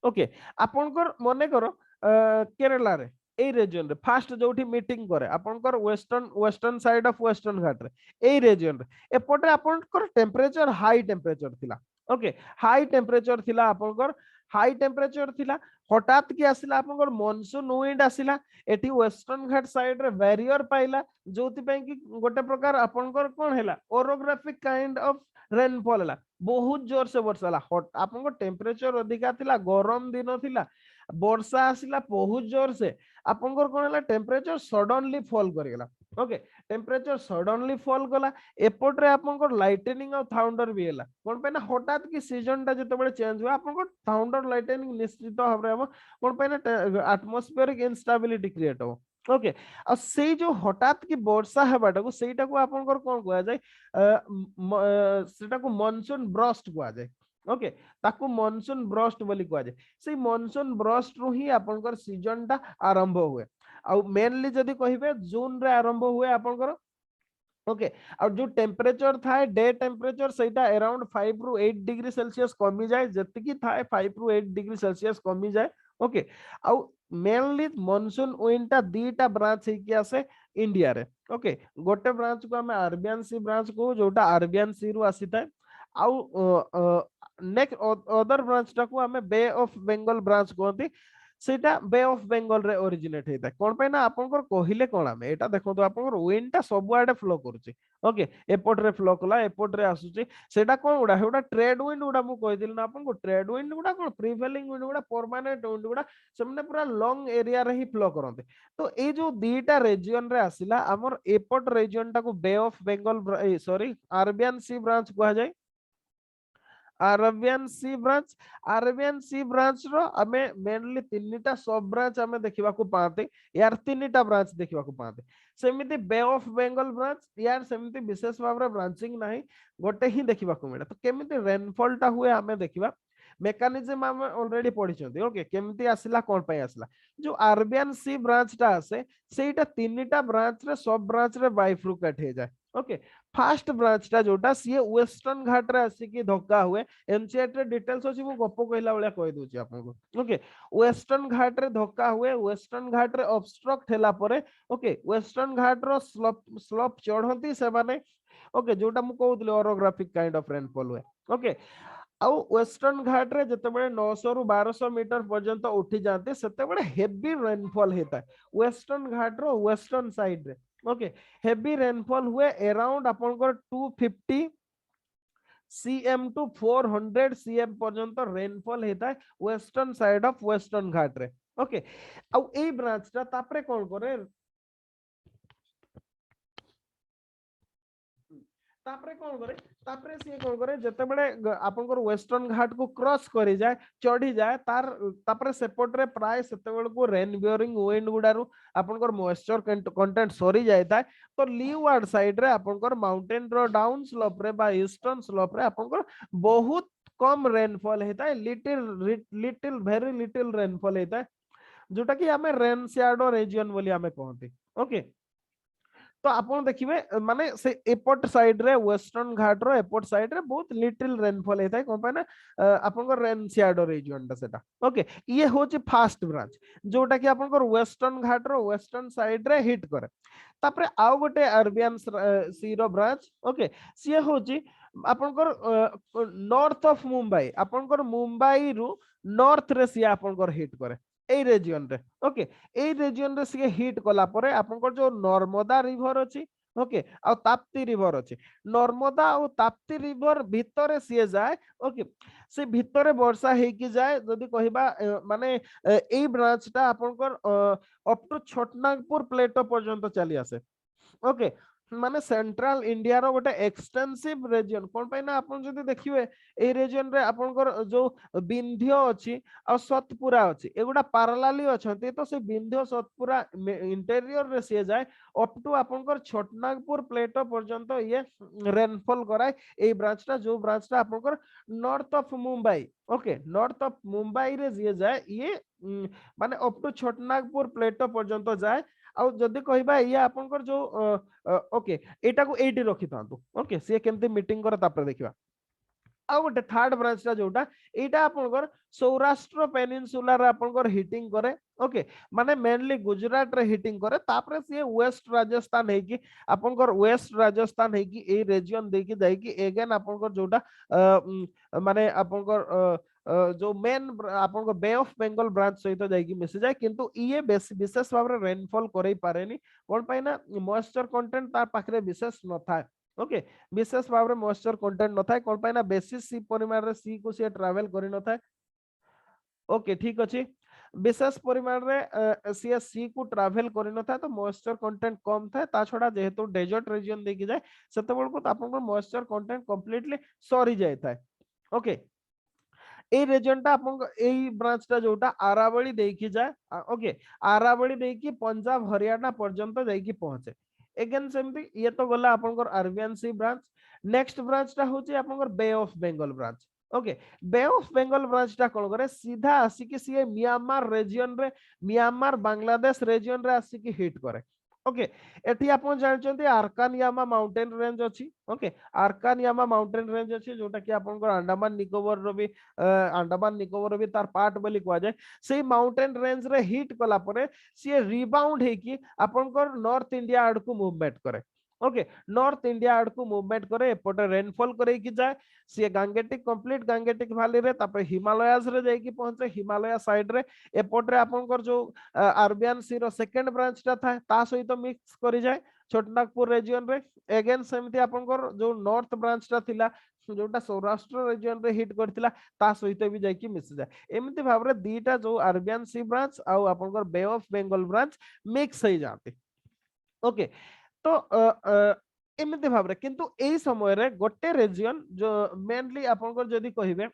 ओके आपनकर मने करो केरला रे ए रीजन रे फास्ट जोठी मीटिंग करे आपनकर वेस्टर्न साइड ऑफ वेस्टर्न घाट रे ए रीजन रे एपटे आपनकर टेम्परेचर हाई टेम्परेचर थिला ओके हाई टेम्परेचर थिला आपनकर हाई टेम्परेचर थिला हठात की आसिला आपनकर मॉनसून विंड आसिला एठी वेस्टर्न घाट साइड रे बैरियर पाइला जोति पई कि गोटे प्रकार आपनकर कोन हैला ओरोग्राफिक काइंड ऑफ रेनफॉल हैला बहुत जोर से वर्षा ला आपनकर टेम्परेचर अधिका थिला गरम दिन थिला वर्षा आसिला बहुत जोर से आपनकर कोन हैला टेम्परेचर सडनली फॉल करिगला ओके टेम्परेचर सडनली फॉल कला एपटरे आपनकर लाइटनिंग और थाउंडर भी हैला कोन पे ना हठात की सीजन टा जते बळे चेंज हुआ आपनकर थाउंडर लाइटनिंग निश्चित भाबरे हम कोन पे ना एटमॉस्फेरिक इंस्टेबिलिटी क्रिएट हो ओके आ से जो हठात की वर्षा हेबाटा को सेटा को आपनकर कोन कहया जाय सेटा को मॉनसून ब्रस्ट कहया जाय ओके ताकू मॉनसून ब्रस्ट बोली कहा जाए से मॉनसून ब्रस्ट रु ही आपनकर सीजन टा आरंभ हुए आ मेनली जदी कहिबे जून रे आरंभ हुए आपनकर ओके और जो टेम्परेचर थाए डे टेम्परेचर सेटा अराउंड 5 रु 8 डिग्री सेल्सियस कमी जाए जति थाए 5 रु 8 डिग्री सेल्सियस कमी जाए ओके आउ मेनली मॉनसून विंड टा दीटा ब्रांच हे कि आसे इंडिया रे ओके गोटे ब्रांच को हम अरबियन सी ब्रांच को जोटा अरबियन सी रु आसीताए आउ नेक्स्ट अदर ब्रांच टा को हमें बे ऑफ बंगाल ब्रांच कहते सेटा बे ऑफ बंगाल रे ओरिजिनेट हेता कोन पे ना आपनकर कहिले कोन हमें एटा देखो तो आपनकर विंड टा सब आडे फ्लो करूची ओके एपोर्ट रे फ्लो कला एपोर्ट रे आसुची सेटा कोन उडा हेटा ट्रेड विंड उडा मु कहि दिल ना आपनको ट्रेड विंड उडा कोन प्रिवेलिंग विंड उडा परमानेंट विंड उडा सेमने पूरा लॉन्ग एरिया रे ही फ्लो करते तो ए जो दीटा रीजन रे आसिला हमर एपोर्ट रीजन टा को Bay of Bengal sorry Arabian Sea branch कहा जाय अरबियन सी ब्रांच रो हमें मेनली तीनटा सब ब्रांच हमें देखिबा को पाते यार तीनटा ब्रांच देखिबा को पाते सेमिति बे ऑफ बंगाल ब्रांच यार सेमिति विशेष भाबरे ब्रांचिंग नाही गोटे ही देखिबा को मिले तो केमिति रेनफॉल टा हुए हमें देखिबा मेकानिज्म हम ऑलरेडी पढ़ी छथि ओके केमिति आसिला कोन पय आसिला जो अरबियन सी ब्रांच टा आसे सेटा तीनटा ब्रांच रे सब ब्रांच रे बाइफ्रुकेट हे जाय ओके फास्ट ब्रांच टा जोटा सी वेस्टर्न घाट रे आसी की धक्का हुए एनसीईआरटी रे डिटेल्स अछि मु गप्पो कहला वाला कहि दोछि आपनको ओके वेस्टर्न घाट रे धक्का हुए वेस्टर्न घाट रे ऑब्स्ट्रक्ट हैला परे ओके वेस्टर्न घाट रो स्लोप चढ़ंती से माने ओके जोटा मु कहउतले ओरोग्राफिक काइंड ऑफ रेनफॉल हुए ओके आउ वेस्टर्न घाट रे जते बळे 900 रु 1200 मीटर पर्यंत उठी जाते सेते बळे हेवी रेनफॉल हेता वेस्टर्न घाट रो वेस्टर्न साइड रे ओके हेवी रेनफॉल हुए अराउंड आपनकर 250 cm टू 400 cm पर्यंत रेनफॉल हेता है वेस्टर्न साइड ऑफ वेस्टर्न घाट रे ओके आ ए ब्रांच ता तापरे कोन करे तापरे कोन करे तापरे से कोन करे जते बडे आपनकर वेस्टर्न घाट को क्रॉस करी जाए चढ़ी जाए तार तापरे सेपट रे प्राय सेते बेल को रेन बियरिंग विंड गुडारू आपनकर मॉइस्चर कंटेंट सरी जायता तो लीवार्ड साइड रे आपनकर माउंटेन रो डाउन स्लोप रे बा ईस्टर्न स्लोप रे आपनकर बहुत कम रेनफॉल हेता है लिटिल वेरी लिटिल रेनफॉल हेता है जोटा कि हमें रेन शैडो रीजन बोली हमें कहते ओके तो आपण देखिबे माने से एपट साइड रे वेस्टर्न घाट रो एपट साइड रे बहुत लिटिल रेनफॉल हेता है कोन पे ना आपन को रेन शैडो रीजन टा सेटा ओके ये होची फास्ट ब्रांच जोटा कि आपन को वेस्टर्न घाट रो वेस्टर्न साइड रे हिट करे तापरे आउ गोटे अरबियन सी रो ब्रांच ओके सी होची आपन को नॉर्थ ऑफ मुंबई आपन को मुंबई रु नॉर्थ रे सी आपन को हिट करे ए रीजन रे ओके ए रीजन रे सी हिट कला परे आपन जो नर्मदा रिवर अछि ओके आ ताप्ती रिवर अछि नर्मदा और ताप्ती रिवर भितरे सी जाए ओके से भितरे वर्षा हे कि जाए जदी कहिबा माने ए ब्रांच ता आपन अप टू छोटनागपुर प्लेटो पर्यंत चली आसे ओके माने सेंट्रल इंडिया रो गोटे एक्सटेंसिव रीजन कोन पे ना आपन जदी देखिबे ए रीजन रे आपनकर जो विंध्य अछि आ सतपुरा अछि एगुडा पैरेलली अछंती तो से विंध्य सतपुरा इंटीरियर रे से जाय अप टू आपनकर छोटनागपुर प्लेटो पर्यंत ये रेनफॉल कराय ए ब्रांचटा जो ब्रांचटा आपनकर north of Mumbai okay north of Mumbai रे जे जाय ये माने अप टू छोटनागपुर प्लेटो पर्यंत जाय आ जदी कहिबा ये आपनकर जो ओके एटा को 80 रखि तांतु ओके से केमते मीटिंग कर तापर देखिबा आ गोटे थर्ड ब्रांच ता जोटा एटा आपनकर सौराष्ट्र पेनिनसुला रे आपनकर हिटिंग करे ओके माने मेनली गुजरात रे हिटिंग करे तापर से वेस्ट राजस्थान है कि आपनकर वेस्ट राजस्थान है कि ए रीजन दे कि जाय कि अगेन आपनकर जोटा माने आपनकर जो मेन आपन बे ऑफ बेंगल ब्रांच सहित जाई मिसि जाए किंतु ये विशेष भाव रे रेनफॉल करै पारेनी कोन पाई ना मॉइस्चर कंटेंट तार पाखरे विशेष न थाए ओके विशेष भाव रे मॉइस्चर कंटेंट न थाए कोन पाई ना बेसी सी परिमाण रे सी को से ट्रैवल करि न थाए ओके ठीक अछि विशेष परिमाण रे सी को ट्रैवल करि न थाए तो मॉइस्चर कंटेंट कम थाए ता छडा जेहेतु डेजर्ट रीजन देखि जाए सेतबेल को आपन को मॉइस्चर कंटेंट कंप्लीटली सरी जाय थाए ओके ए रीजनटा आपन एई ब्रांचटा जोटा आरावली देकी जाए ओके आरावली देकी पंजाब हरियाणा पर्यंत जाईकी पहुंचे अगेन सेमती ये तो गला आपनकर अरबियन सी ब्रांच नेक्स्ट ब्रांचटा होची आपनकर Bay of Bengal branch okay Bay of Bengal ब्रांचटा कोन करे सीधा आसी सी म्यांमार रीजन रे म्यांमार बांग्लादेश रीजन रे आसी हिट करे ओके एठी आपण जानचंती आर्कानयामा माउंटेन रेंज अछि ओके आर्कानयामा माउंटेन रेंज अछि जोटा कि आपण को अंडमान निकोबर रो भी अंडमान निकोबर भी तार पार्ट बोली कहवा जाय से माउंटेन रेंज रे हिट कला परे से रिबाउंड हे कि आपण को नॉर्थ इंडिया आड़ को मूवमेंट करे ओके नॉर्थ इंडिया आड़ को मूवमेंट करे एपटे रेनफॉल करे कि जाय से गांगेटिक कंप्लीट गांगेटिक वैली रे तापर हिमालयास रे जाय कि पहुंचे हिमालय साइड रे एपटे आपनकर जो अरबियन सी रो सेकंड ब्रांच ता था ता सहित मिक्स करी जाय छोटनागपुर रीजन रे अगेन सेमती आपनकर जो नॉर्थ ब्रांच ता थिला जोटा सौराष्ट्र रीजन रे हिट करथिला ता सहित भी जाय कि मिस जाय एमिति भाव रे दीटा जो अरबियन सी ब्रांच आ आपनकर Bay of Bengal branch mix हो जाते ओके तो एमिति भाव रे किंतु एई समय रे गोटे रीजन जो मेनली आपनकर जदी कहिबे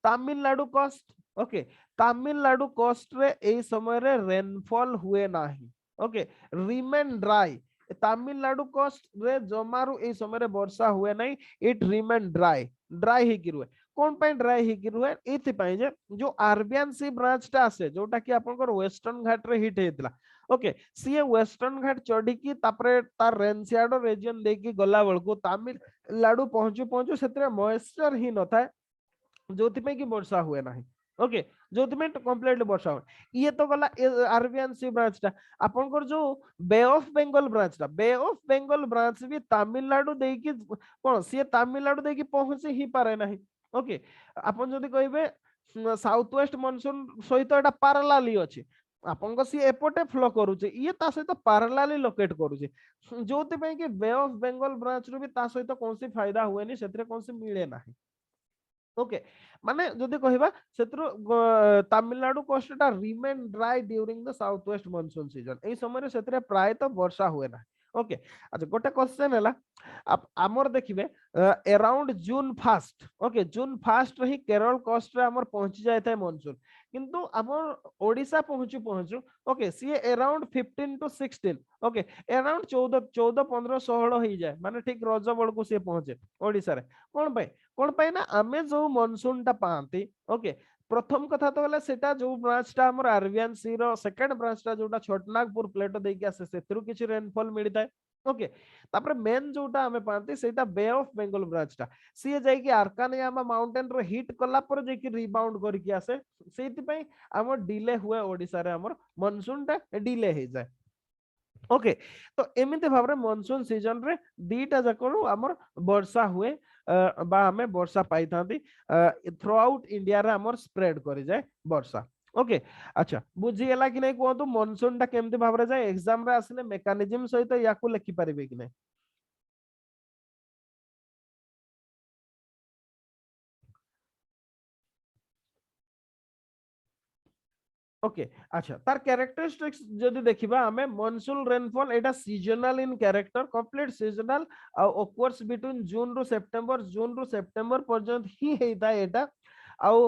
Tamil Nadu coast okay Tamil Nadu coast रे एई समय रे रेनफॉल हुए नाही okay remain dry Tamil Nadu coast रे जमारू एई समय रे वर्षा हुए नाही इट रिमेन ड्राई ही कि रुए कोन पे ड्राई ही कि रुए एथि पई जे जो अरबियन सी ब्रांच टा आसे जोटा कि आपनकर वेस्टर्न घाट रे हिट हेतला ओके सी वेस्टर्न घाट चढ़ी की तापरे तार रेनसियाडो रीजन देकी गला बळको तमिलनाडु पहुंचू पहुंचू सेतरे मॉइस्चर ही न थाए जोथि पे की वर्षा हुए नाही ओके जोथि में कंप्लीट वर्षा हुए ये तो गला अरबियन सी ब्रांच टा आपनकर जो बे ऑफ बेंगल ब्रांच टा बे ऑफ बेंगल ब्रांच भी तमिलनाडु देकी कोन सी तमिलनाडु देकी पहुंची ही पारे नाही ओके आपन जदी कहिबे साउथ वेस्ट मानसून सहित एटा पैरेलली अछि आपन सी एपटे फ्लो करूचे ये ता सहित पैरेलली लोकेट करूचे जोति पे कि बे ऑफ बंगाल ब्रांच रू भी ता सहित कौन सी फायदा हुएनी सेतरे कौन सी मिले नाही ओके माने जदि कहबा सेतरो तमिलनाडु कोस्टटा remain dry during the south west monsoon season एई समय रे सेतरे प्राय तो वर्षा हुए ना ओके अच्छा गोटे क्वेश्चन हैला आमर देखिबे around June first okay June first ही केरल कोस्ट रे आमर पहुंची जाय थाय मानसून किंतु आमर ओडिसा पहुंचू पहुंचू ओके सी अराउंड 15 टू 16 ओके अराउंड 14 15 16 ही जाए माने ठीक रज बळकू से पहुंचे ओडिसा रे कोन पाई ना आमे जो मानसून टा पांती ओके प्रथम कथा तो होला सेटा जो ब्रांच टा हमर अरबियन सी रो सेकंड ब्रांच टा जोटा छोटनागपुर प्लेटो देई के आसे सेतरु किछि रेनफॉल मिलिताय ओके तापर मेन जोटा हमें पांती सेटा बे ऑफ बंगाल ब्रांच टा सी जाई कि आर्कानियामा माउंटेन रो हिट कला पर जाई कि रिबाउंड करि कि आसे सेति पई हमर डिले हुए ओडिसा रे हमर मानसून टा डिले हे जाय ओके तो एमिते भाबरे मानसून सीजन रे दीटा जकरो हमर वर्षा हुए बा हमें वर्षा पाई थांती थ्रू आउट इंडिया रे हमर स्प्रेड करि जाय वर्षा ओके अच्छा बुझी गेला कि नै कोहतु मानसून टा केमते भाबरे जाय एग्जाम रे आसिले मेकानिज्म सहित याकू लिखि परिबे कि नै ओके अच्छा तार कैरेक्टरिस्टिक्स जदि देखिबा हमें मानसून रेनफॉल एटा seasonal in character complete seasonal occurs between June रो सेप्टेम्बर पर्यंत ही हेता एटा आउ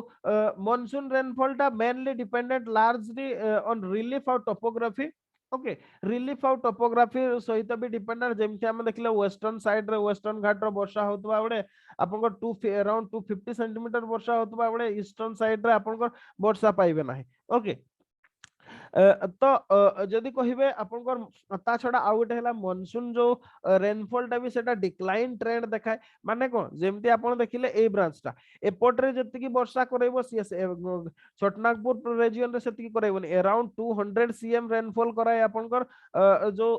मानसून रेनफॉल टा mainly dependent largely on relief और टोपोग्राफी ओके रिलीफ और टोपोग्राफी सहित भी डिपेंडेंट जेमति हम देखले वेस्टर्न साइड रे वेस्टर्न घाट रो वर्षा होतबा बडे आपन को 2 अराउंड 250 सेंटीमीटर वर्षा होतबा बडे ईस्टर्न साइड रे आपन को वर्षा पाइबे नाही ओके तो जदि कहिबे आपनकर ता छडा आउ गोटे हला मानसून जो रेनफॉल टा भी सेटा डिक्लाइन ट्रेंड देखाय माने कोन जेमति आपन देखिले ए ब्रांच टा एपोर्ट रे जति की वर्षा करैबो छोटनागपुर रीजन रे सेति की करैबोनी अराउंड 200 सीएम रेनफॉल कराय आपनकर जो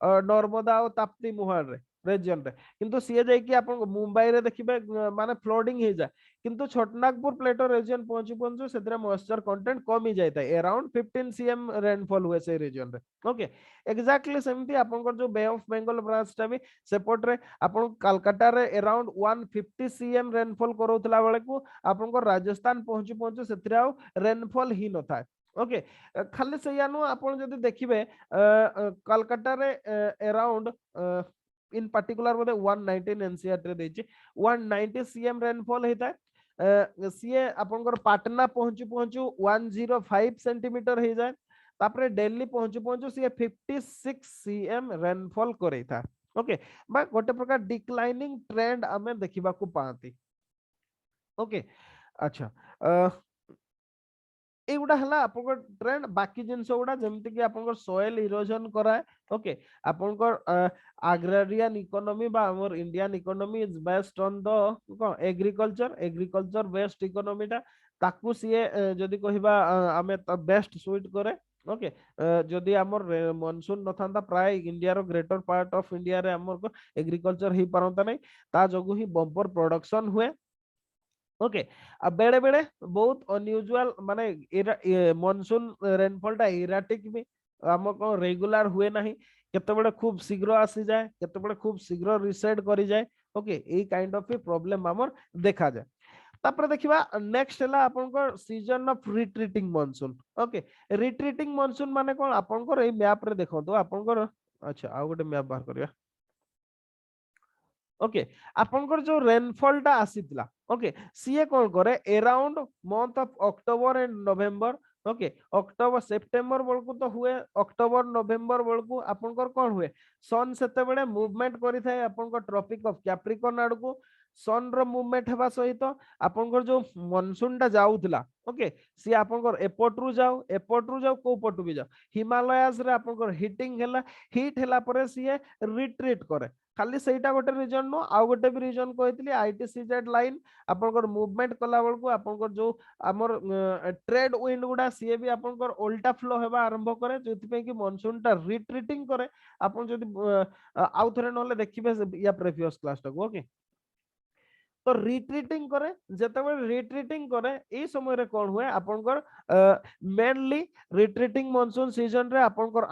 नर्मदा और ताप्ती मुहार रे रीजन रे किंतु सीए जाय कि आपन मुंबई रे देखिबे माने फ्लडिंग हे जाय किंतु छोटनागपुर प्लेटो रीजन पहुंची पहुंचू सेतरे मॉइस्चर कंटेंट कम ही जायता अराउंड 15 सीएम रेनफॉल हुए से रीजन रे ओके एग्जैक्टली सेमती आपनकर जो बे ऑफ बंगाल ब्रांच टा भी सेपोर्ट रे आपन कलकत्ता रे अराउंड 150 सीएम रेनफॉल करौतला बेले को आपनकर राजस्थान पहुंची पहुंचू सेतरे आ रेनफॉल ही न था ओके खाली सयानु आपन जदी देखिबे कलकत्ता रे अराउंड इन पर्टिकुलर बोले 119 एनसीआर रे देछि 190 सीएम रेनफॉल हेता सीए आपनकर पाटना पहुंचू पहुंचू 105 सेंटीमीटर हे जाय तापरे दिल्ली पहुंचू पहुंचू सीए 56 सीएम रेनफॉल करे था ओके बा गोटे प्रकार डिक्लाइनिंग ट्रेंड हमें देखिबा को पाती ओके अच्छा एगुडा हला आपनकर ट्रेंड बाकी जिंस गुडा जेमति कि आपनकर सॉइल इरोजन कराए ओके आपनकर agrarian economy बा हमर Indian economy is based on the agriculture based economy टा ताकू सिए जदी कहिबा हमें बेस्ट सुइट करे ओके जदी हमर मानसून नथांता प्राय इंडिया रो ग्रेटर पार्ट ऑफ इंडिया रे हमर एग्रीकल्चर ही परंता नै ता जगु ही बम्पर प्रोडक्शन हुए ओके अब बेड़े बेड़े बहुत अनयूजुअल माने मानसून रेनफॉल टा इराटिक भी हम को रेगुलर हुए नहीं केते बड़े खूब शीघ्र आसी जाए केते बड़े खूब शीघ्र रिसेट करी जाए okay a kind of problem हमर देखा जाए तापर देखिबा नेक्स्ट हला आपनकर season of retreating monsoon okay retreating monsoon माने कोन आपनकर ए मैप रे देखो तो आपनकर अच्छा आ गोटे मैप बाहर करिया ओके आपनकर जो रेनफॉल टा आसीतला ओके सीए कोन करे around month of October and November okay October September बळकू तो हुए अक्टोबर नवंबर बळकू आपनकर कोन हुए सन सेते बेले मूवमेंट करि थाए आपनकर ट्रॉपिक ऑफ कैप्रिकॉर्न आडकू सन रो मूवमेंट हेबा सहित आपनकर जो मानसून टा जाउतला ओके सी आपनकर एपोर्ट रु जाऊ को पटु भी जाऊ हिमालयस रे आपनकर हीटिंग हेला हीट हेला परे सी रिट्रीट करे खाली सेटा गोटे रीजन नो आ गोटे भी रीजन कहतली आईटीसीजेड लाइन आपनकर मूवमेंट कला बेलको आपनकर जो हमर ट्रेड विंड गुडा सी भी आपनकर उल्टा फ्लो हेबा आरंभ करे जोति पे कि मानसून टा रिट्रीटिंग करे आपन जदी आउ थरे नले देखिबे या प्रीवियस क्लास टा ओके तो रिट्रीटिंग करे जेतेबेले रिट्रीटिंग करे ए समय रे कोन हुए आपनकर मेनली रिट्रीटिंग मानसून सीजन रे आपनकर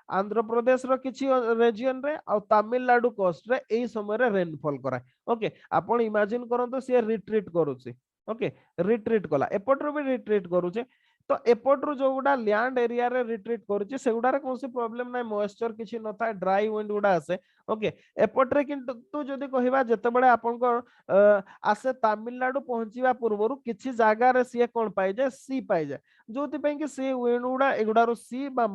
आंध्र प्रदेश रो किछि रीजन रे आ तमिलनाडु कोस्ट रे ए समय रे रेनफॉल कराए ओके आपण इमेजिन करंतो से रिट्रीट करूची ओके रिट्रीट कला एपटरो भी रिट्रीट करूचे तो एपटरो जो गुडा लैंड एरिया रे रिट्रीट करूची सेगुडा रे कोनसी प्रॉब्लम नै मॉइस्चर किछि नथा ड्राई विंड गुडा आसे ओके एपटरे किंतु तू जदी कहिबा जेतेबेले आपनकर आसे तमिलनाडु पहुंचीबा पूर्वरु किछि जागा रे सी कोन पाइ जाय सी पाइ जाय जोति पे कि सी विंड गुडा एगुडा रो सी बा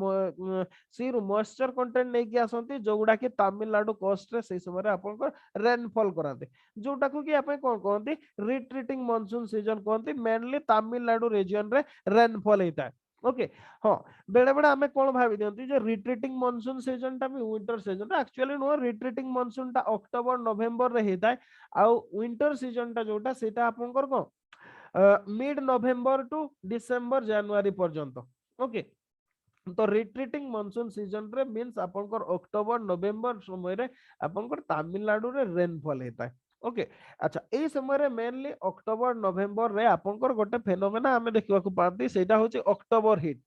सी रु मॉइस्चर कंटेंट नै कि आसंती जो गुडा कि तमिलनाडु कोस्ट रे सेई समय रे आपनकर रेनफॉल कराते जोटा को कि आपे कोन कहंती रिट्रीटिंग मानसून सीजन कहंती मेनली तमिलनाडु रीजन रे रेनफॉल हेता ओके हाँ बेले बेले आमे कोन भाबी दियंती जे रिट्रीटिंग मानसून सीजन टा भी winter season actually no retreating monsoon टा अक्टोबर नवेम्बर रे हेता आ विंटर सीजन टा जोटा सेटा आपनकर को मिड नवेम्बर टू डिसेंबर जनवरी पर्यंत ओके तो रिट्रीटिंग मानसून सीजन रे मींस आपनकर अक्टोबर नवेम्बर समय रे आपनकर तमिलनाडु रे रेनफॉल हेता है ओके अच्छा ए समय रे मेनली अक्टोबर नवेम्बर रे आपनकर गोटे फेनोमेना हमें देखिबा को पाती सेटा होची October hit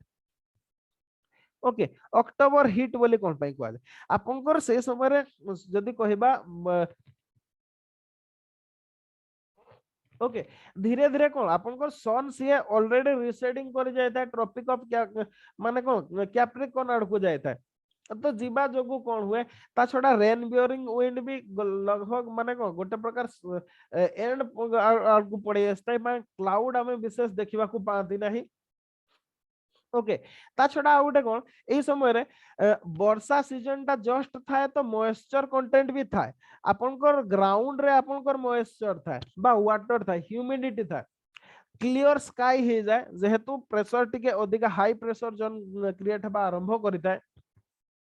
okay October hit बोली कोन पई कहले आपनकर से समय रे जदी कहिबा ओके धीरे धीरे कोन आपनकर सन सी ऑलरेडी रिसेडिंग कर जायता ट्रॉपिक ऑफ माने कोन कैप्रिकॉर्न आड़ को जायता तो जीवा जोगु कोन हुए ता छोटा रेन बियरिंग विंड भी लगभग माने कोन गोटे प्रकार एंड आड़ को पड़े आस्ता है क्लाउड हमें विशेष देखिबा को पाती नाही ओके ता छडा आ गोटे कोन एई समय रे वर्षा सीजन टा जस्ट थाए तो मॉइस्चर कंटेंट भी थाए आपनकर ग्राउंड रे आपनकर मॉइस्चर थाए बा वाटर थाए ह्यूमिडिटी थाए क्लियर स्काई हे जाए जेहेतु प्रेशर टिके अधिक हाई प्रेशर जोन क्रिएट हबा आरंभ करिताए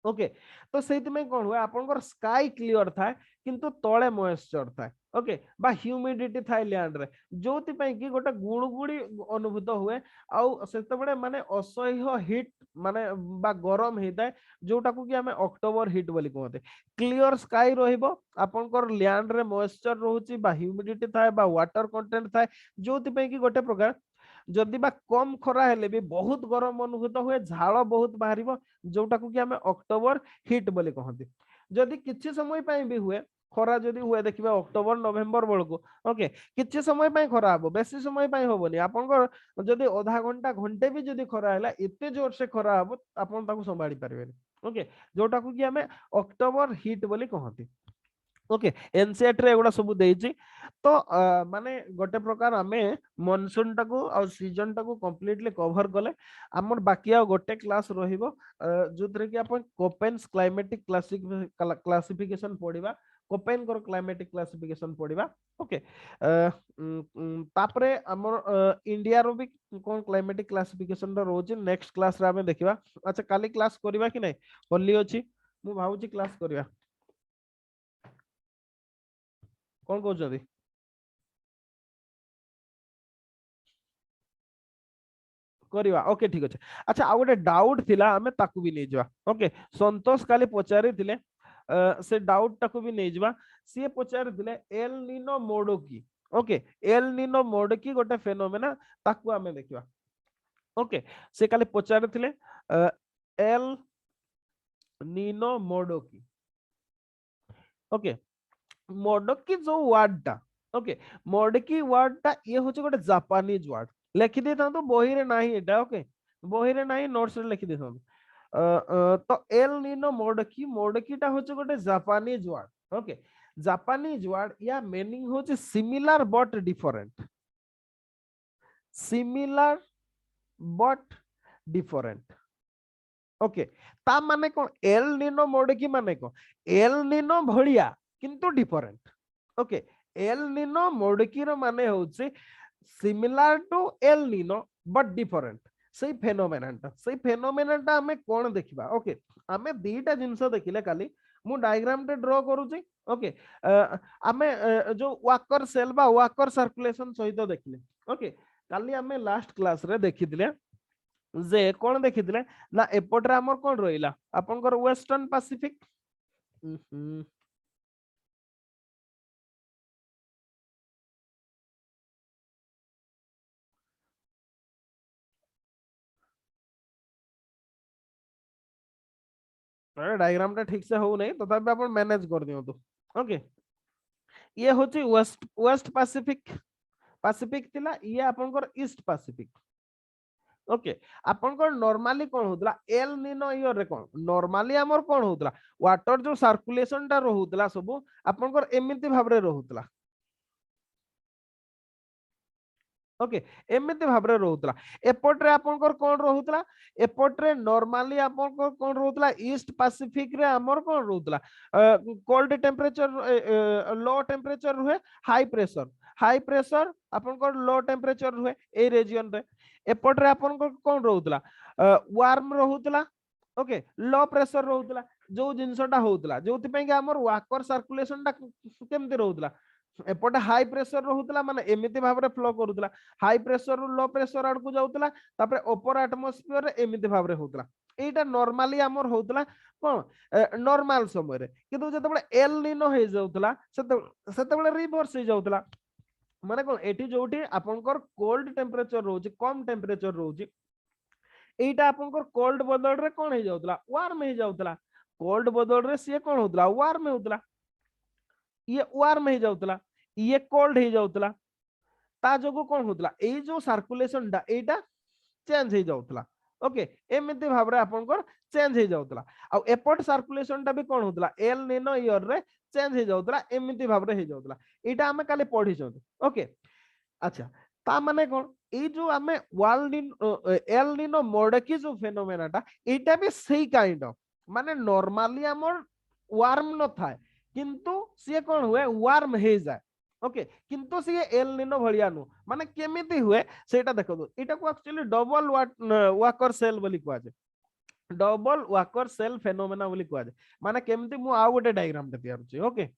ओके तो सेति में कोन हुए आपनकर स्काई क्लियर थाए किंतु तळे मॉइस्चर थाए ओके बा ह्यूमिडिटी थाए लैंड रे जोति पई कि गोटे गुळगुळी अनुभूत हुए आउ सेते बडे माने असह्य हिट माने बा गरम हेताए जोटा को कि हमें अक्टोबर हिट बोली कहते क्लियर स्काई रहिबो आपनकर लैंड रे मॉइस्चर रहउची बा ह्यूमिडिटी थाए बा वाटर कंटेंट थाए जोति पई कि गोटे प्रकार जदि बा कम खरा हेले भी बहुत गरम अनुभूत हुए झाଳ बहुत बाहरिबो जोटा को कि हमें अक्टोबर हिट बोली कहते जदि किछि समय पई भी हुए खरा जदि हुए देखिबा अक्टोबर नवेम्बर बेलको ओके किछि समय पई खरा हबो बेसी समय पई होबोनी आपनकर जदि आधा घंटा घंटे भी जदि खरा हैला एते जोर से खरा हबो आपन ताको संभाळी पारबेनी ओके जोटा को कि हमें अक्टोबर हिट बोली कहते ओके एनसीईआरटी रे एगुडा सब देइची तो माने गोटे प्रकार आमे मॉनसून टाको और सीजन टाको कंप्लीटली कवर कले हमर बाकी आ गोटे क्लास रहिबो जोतरे कि अपन कोपेन्स क्लाइमेटिक क्लासिफिकेशन पढिबा कोपेन कर क्लाइमेटिक क्लासिफिकेशन पढिबा ओके तापरे हमर इंडिया रो भी कोन क्लाइमेटिक क्लासिफिकेशन रो रोजी नेक्स्ट क्लास रे हमें देखिबा अच्छा काली क्लास करबा कि नै होली अछि मु भाउची क्लास करबा कौन कहते करवा ओके ठीक अच्छे अच्छा आ गोटे डाउट थिला हमें ताकू भी नहीं जावा ओके संतोष काली पचारि थिले से डाउट टाकू भी नहीं जावा सी पचारि थिले El Nino मोडोकी okay El Nino मोडोकी गोटे फेनोमेना ताकू हमें देखिबा ओके से काली पचारि थिले एल निनो मोडोकी ओके मोडोकी जो वर्ड टा ओके मोडोकी वर्ड टा ये होचे गोटे जापानीज वर्ड लिखि दे तो बही रे नाही एटा ओके बही रे नाही नोट्स रे लिखि दे तो एल निनो मोडकी टा होचे गोटे Japanese word okay Japanese word या मीनिंग होचे similar but different similar but different okay ता माने कोन एल निनो मोडकी माने कोन एल निनो भलिया किंतु डिफरेंट ओके एल निनो मोडकी रो माने होचे similar to El Nino but different सेई फेनोमेना हमें कोन देखिबा ओके हमें दीटा जिंस देखिले काली मु डायग्राम टे ड्रॉ करूची ओके हमें जो वाकर सेल बा वाकर सर्कुलेशन सहित देखिले ओके काली हमें लास्ट क्लास रे देखिथिले जे कोन देखिथिले ना एपटरे हमर कोन रहिला आपनकर वेस्टर्न पैसिफिक डायग्राम टा ठीक से हो नहीं तथापि आपण मैनेज कर दियंतु ओके ये होची वेस्ट वेस्ट पैसिफिक पैसिफिक थिला ये आपनकर ईस्ट पैसिफिक ओके आपनकर नॉर्मली कोन होतला एल निनो ईयर रे कोन नॉर्मली हमर कोन होतला वाटर जो सर्कुलेशन टा रहुतला सब आपनकर एमिति भाबरे रहुतला ओके एमिति भाबरे रहुतला एपट रे आपनकर कोन रहुतला एपट रे नॉर्मली आपनकर कोन रहुतला ईस्ट पैसिफिक रे हमर कोन रहुतला कोल्ड टेंपरेचर लो टेंपरेचर रुहे हाई प्रेशर आपनकर लो टेंपरेचर रुहे ए रीजन रे एपट रे आपनकर कोन रहुतला वार्म रहुतला ओके लो प्रेशर रहुतला जो जिंसटा होतला जोति पे कि हमर वाकर सर्कुलेशन टा केमति रहुतला एपटे हाई प्रेशर रहुतला माने एमिति भाबरे फ्लो करूतला हाई प्रेशर रु लो प्रेशर आड़ को जाउतला तापरे ऊपर एटमॉस्फेयर रे एमिति भाबरे होतला एटा नॉर्मली हमर होतला कोन नॉर्मल समय रे किंतु जतबे एल निनो हे जाउतला सेतबे रिवर्स हे जाउतला माने कोन एठी जोठी आपनकर कोल्ड टेंपरेचर रहउची कम टेंपरेचर रहउची एटा आपनकर कोल्ड बदल रे कोन हे जाउतला वार्म हे जाउतला कोल्ड बदल रे से कोन होतला वार्म होतला ये वार्म हे जाउतला ये कोल्ड हे जाउतला ता जोगु कोन होतला ए जो सर्कुलेशन डा एटा चेंज हे जाउतला ओके एमिति भाबरे आपनकर चेंज हे जाउतला आ एपट सर्कुलेशन टा भी कोन होतला एल निनो ईयर रे चेंज हे जाउतला एमिति भाबरे हे जाउतला एटा हमें काले पढी छथि ओके अच्छा ता माने कोन ए जो हमें वर्ल्ड इन एल निनो मोडकी जो फेनोमेना टा एटा भी सेही काइंड ऑफ माने नॉर्मली हमर वार्म न थाए किंतु से कोन हुए वार्म हे जाए ओके किंतु से एल निनो भलिया नु माने केमिति हुए सेटा देखो दो एटा को एक्चुअली डबल वाकर सेल बोली कहआ जे डबल वाकर सेल फेनोमेना बोली कहआ जे माने केमिति मु आ गोटे डायग्राम ते तैयार छी ओके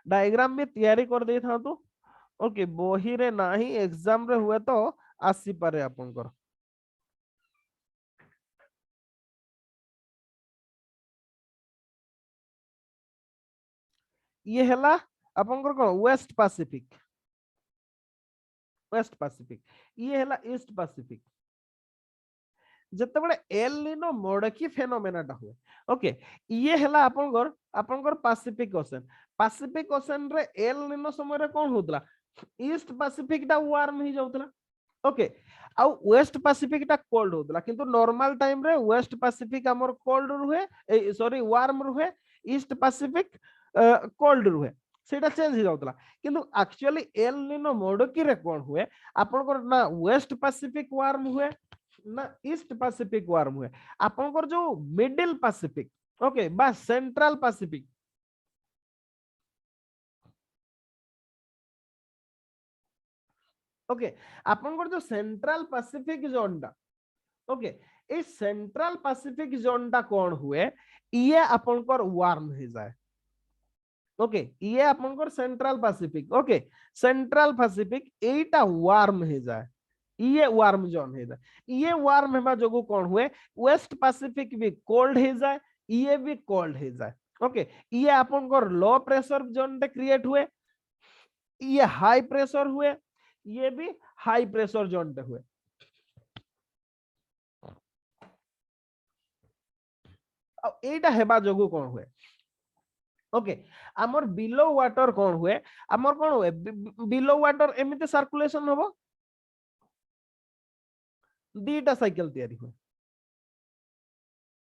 डायग्राम भी तैयारी कर दे था तो ओके बही रे नाही एग्जाम रे हुए तो आसी पारे आपनकर ये हला आपनकर कोन वेस्ट पैसिफिक ये हला ईस्ट पैसिफिक जतबे एल निनो मोडकी फेनोमेना टा हुए ओके ये हला आपनकर पैसिफिक ओशन रे एल निनो समय रे कोन होतला ईस्ट पैसिफिक टा वार्म ही जाउतला ओके आ वेस्ट पैसिफिक टा कोल्ड होतला किंतु नॉर्मल टाइम रे वेस्ट पैसिफिक हमर कोल्ड रुहे सॉरी वार्म रुहे ईस्ट पैसिफिक कोल्ड रुहे सेटा चेंज हो जाउतला किंतु एक्चुअली एल निनो मोडकी रे कोन हुए आपनकर ना वेस्ट पैसिफिक वार्म हुए ना ईस्ट पैसिफिक वार्म हुए आपनकर जो मिडिल पैसिफिक ओके बा सेंट्रल पैसिफिक ओके आपनकर जो सेंट्रल पैसिफिक जोन टा ओके ए सेंट्रल पैसिफिक जोन टा कोन हुए ये आपनकर वार्म हो जाए ओके ये आपनकर central Pacific okay central Pacific एटा वार्म हो जाए ये वार्म जोन हो जाए ये वार्म हेबा जोगु कोन हुए वेस्ट पैसिफिक भी कोल्ड हो जाए ये भी कोल्ड हो जाए ओके ये आपनकर लो प्रेशर जोन टे क्रिएट हुए ये हाई प्रेशर हुए ये भी हाई प्रेशर जोन टे हुए अब एटा हेबा जोगु कोन हुए ओके हमर बिलो वाटर कोन हुए हमर कोन हुए बिलो वाटर एमिते सर्कुलेशन होबो दीटा साइकिल तैयारी हुए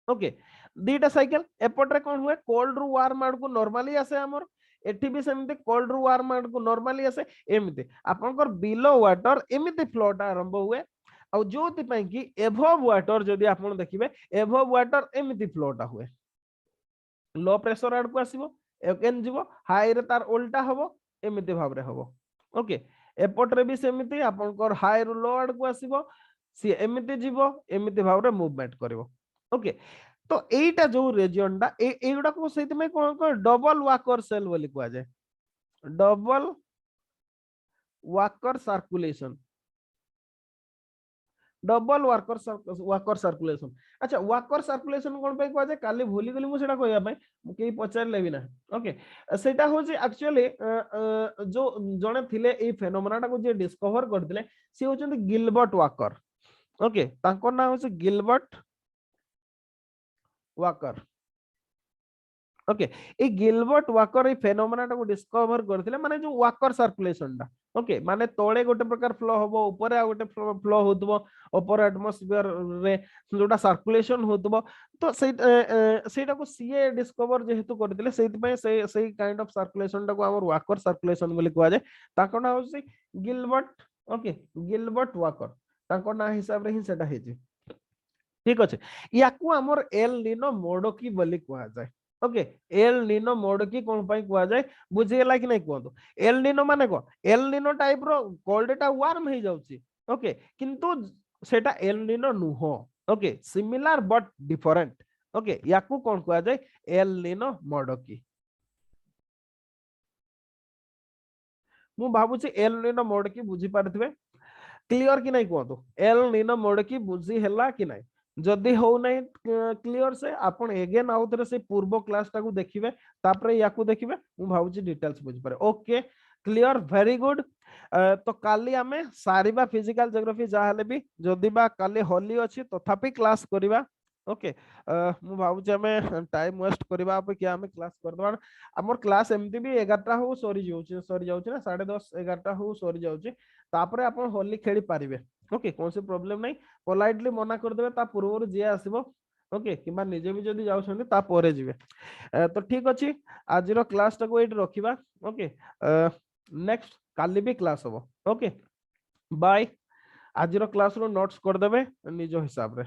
ओके दीटा साइकिल एपट रे कोन हुए कोल्ड रु वार्म आड को नॉर्मली आसे हमर एठी भी सेमिते कोल्ड रु वार्म आड को नॉर्मली आसे एमिते आपनकर बिलो वाटर एमिते फ्लोटा आरंभ हुए और जोति पई कि एभव वाटर जदी आपन देखिबे एभव वाटर एमिते फ्लोटा हुए लो प्रेशर आड़ को आसीबो एकेन जीवो हाई रे तार उल्टा हबो एमिति भाबरे हबो ओके एपट रे भी सेमिति आपनकर हाई रु लो आड़ को आसीबो सी एमिति जीवो एमिति भाबरे मूवमेंट करिवो ओके तो एटा जो रीजन डा एगुडा को सहित में कोन डबल वाकर सेल बोली कहआ जाय double walker circulation double walker circulation अच्छा वाकर सर्कुलेशन कोन पे कहआ जाय काली भूली गली मु सेटा कहया पई मु केई पचार लेबी ना ओके सेटा होची एक्चुअली जो जने थिले ए फेनोमेना टा को जे डिस्कवर करथिले से होचंती गिलबर्ट वाकर ओके तांको नाम होची गिलबर्ट वाकर ओके ए गिलबर्ट वाकर ए फेनोमेना को डिस्कवर करथिले माने जो वाकर सर्कुलेशन टा ओके माने तळे गोटे प्रकार फ्लो होबो ऊपर आ गोटे फ्लो होतबो ऊपर एटमॉस्फेयर रे जोटा सर्कुलेशन होतबो तो सेटा को सीए डिस्कवर जेहेतु करथिले सेति पय से काइंड ऑफ सर्कुलेशन टा को हमर वाकर सर्कुलेशन बोली कुआ जाय ताको ना होसी गिलबर्ट ओके गिलबर्ट वाकर ताको ना हिसाब रे ही सेटा हेजी ठीक अछि याकू हमर एल निनो मोडोकी बोली कुआ जाय ओके एल निनो मोडोकी कोन पय कुआ जाय बुझियला कि नै कोंतो एल निनो माने को एल निनो टाइप रो कोल्ड टा वार्म हे जाउची ओके किंतु सेटा एल निनो नुहो okay similar but different okay याकू कोन कुआ जाय एल निनो मोडोकी मु भाबुची एल निनो मोडोकी बुझी पारथिबे क्लियर कि नहीं कहतो एल निनो मोडोकी बुझी हैला कि नहीं जदि हो नहीं क्लियर से आपण अगेन आउ थरे से पूर्व क्लास टा को देखिबे तापरे याकू देखिबे मु भाबुची डिटेल्स बुझी पारे ओके क्लियर वेरी गुड तो काली आमे सारीबा फिजिकल ज्योग्राफी जाहले भी जदि बा काली होली अछि तथापि क्लास करिबा ओके मु भाबुची आमे टाइम वेस्ट करिबा अपेक्षा आमे क्लास कर दबा हमर क्लास एमती भी 11टा हो सरी जाउची ना 10:30 11टा हो सरी जाउची तापरे आपण होली खेली पारिबे ओके कौन से प्रॉब्लम नहीं पोलाइटली मना कर देबे ता पूर्व जे आसीबो ओके किबा निजे भी जदी जाउछन ता परे जिवे तो ठीक अछि आजिरो क्लास टा को एट रखिबा ओके नेक्स्ट काली भी क्लास होबो ओके बाय आजिरो क्लास रो नोट्स कर देबे निजो हिसाब रे।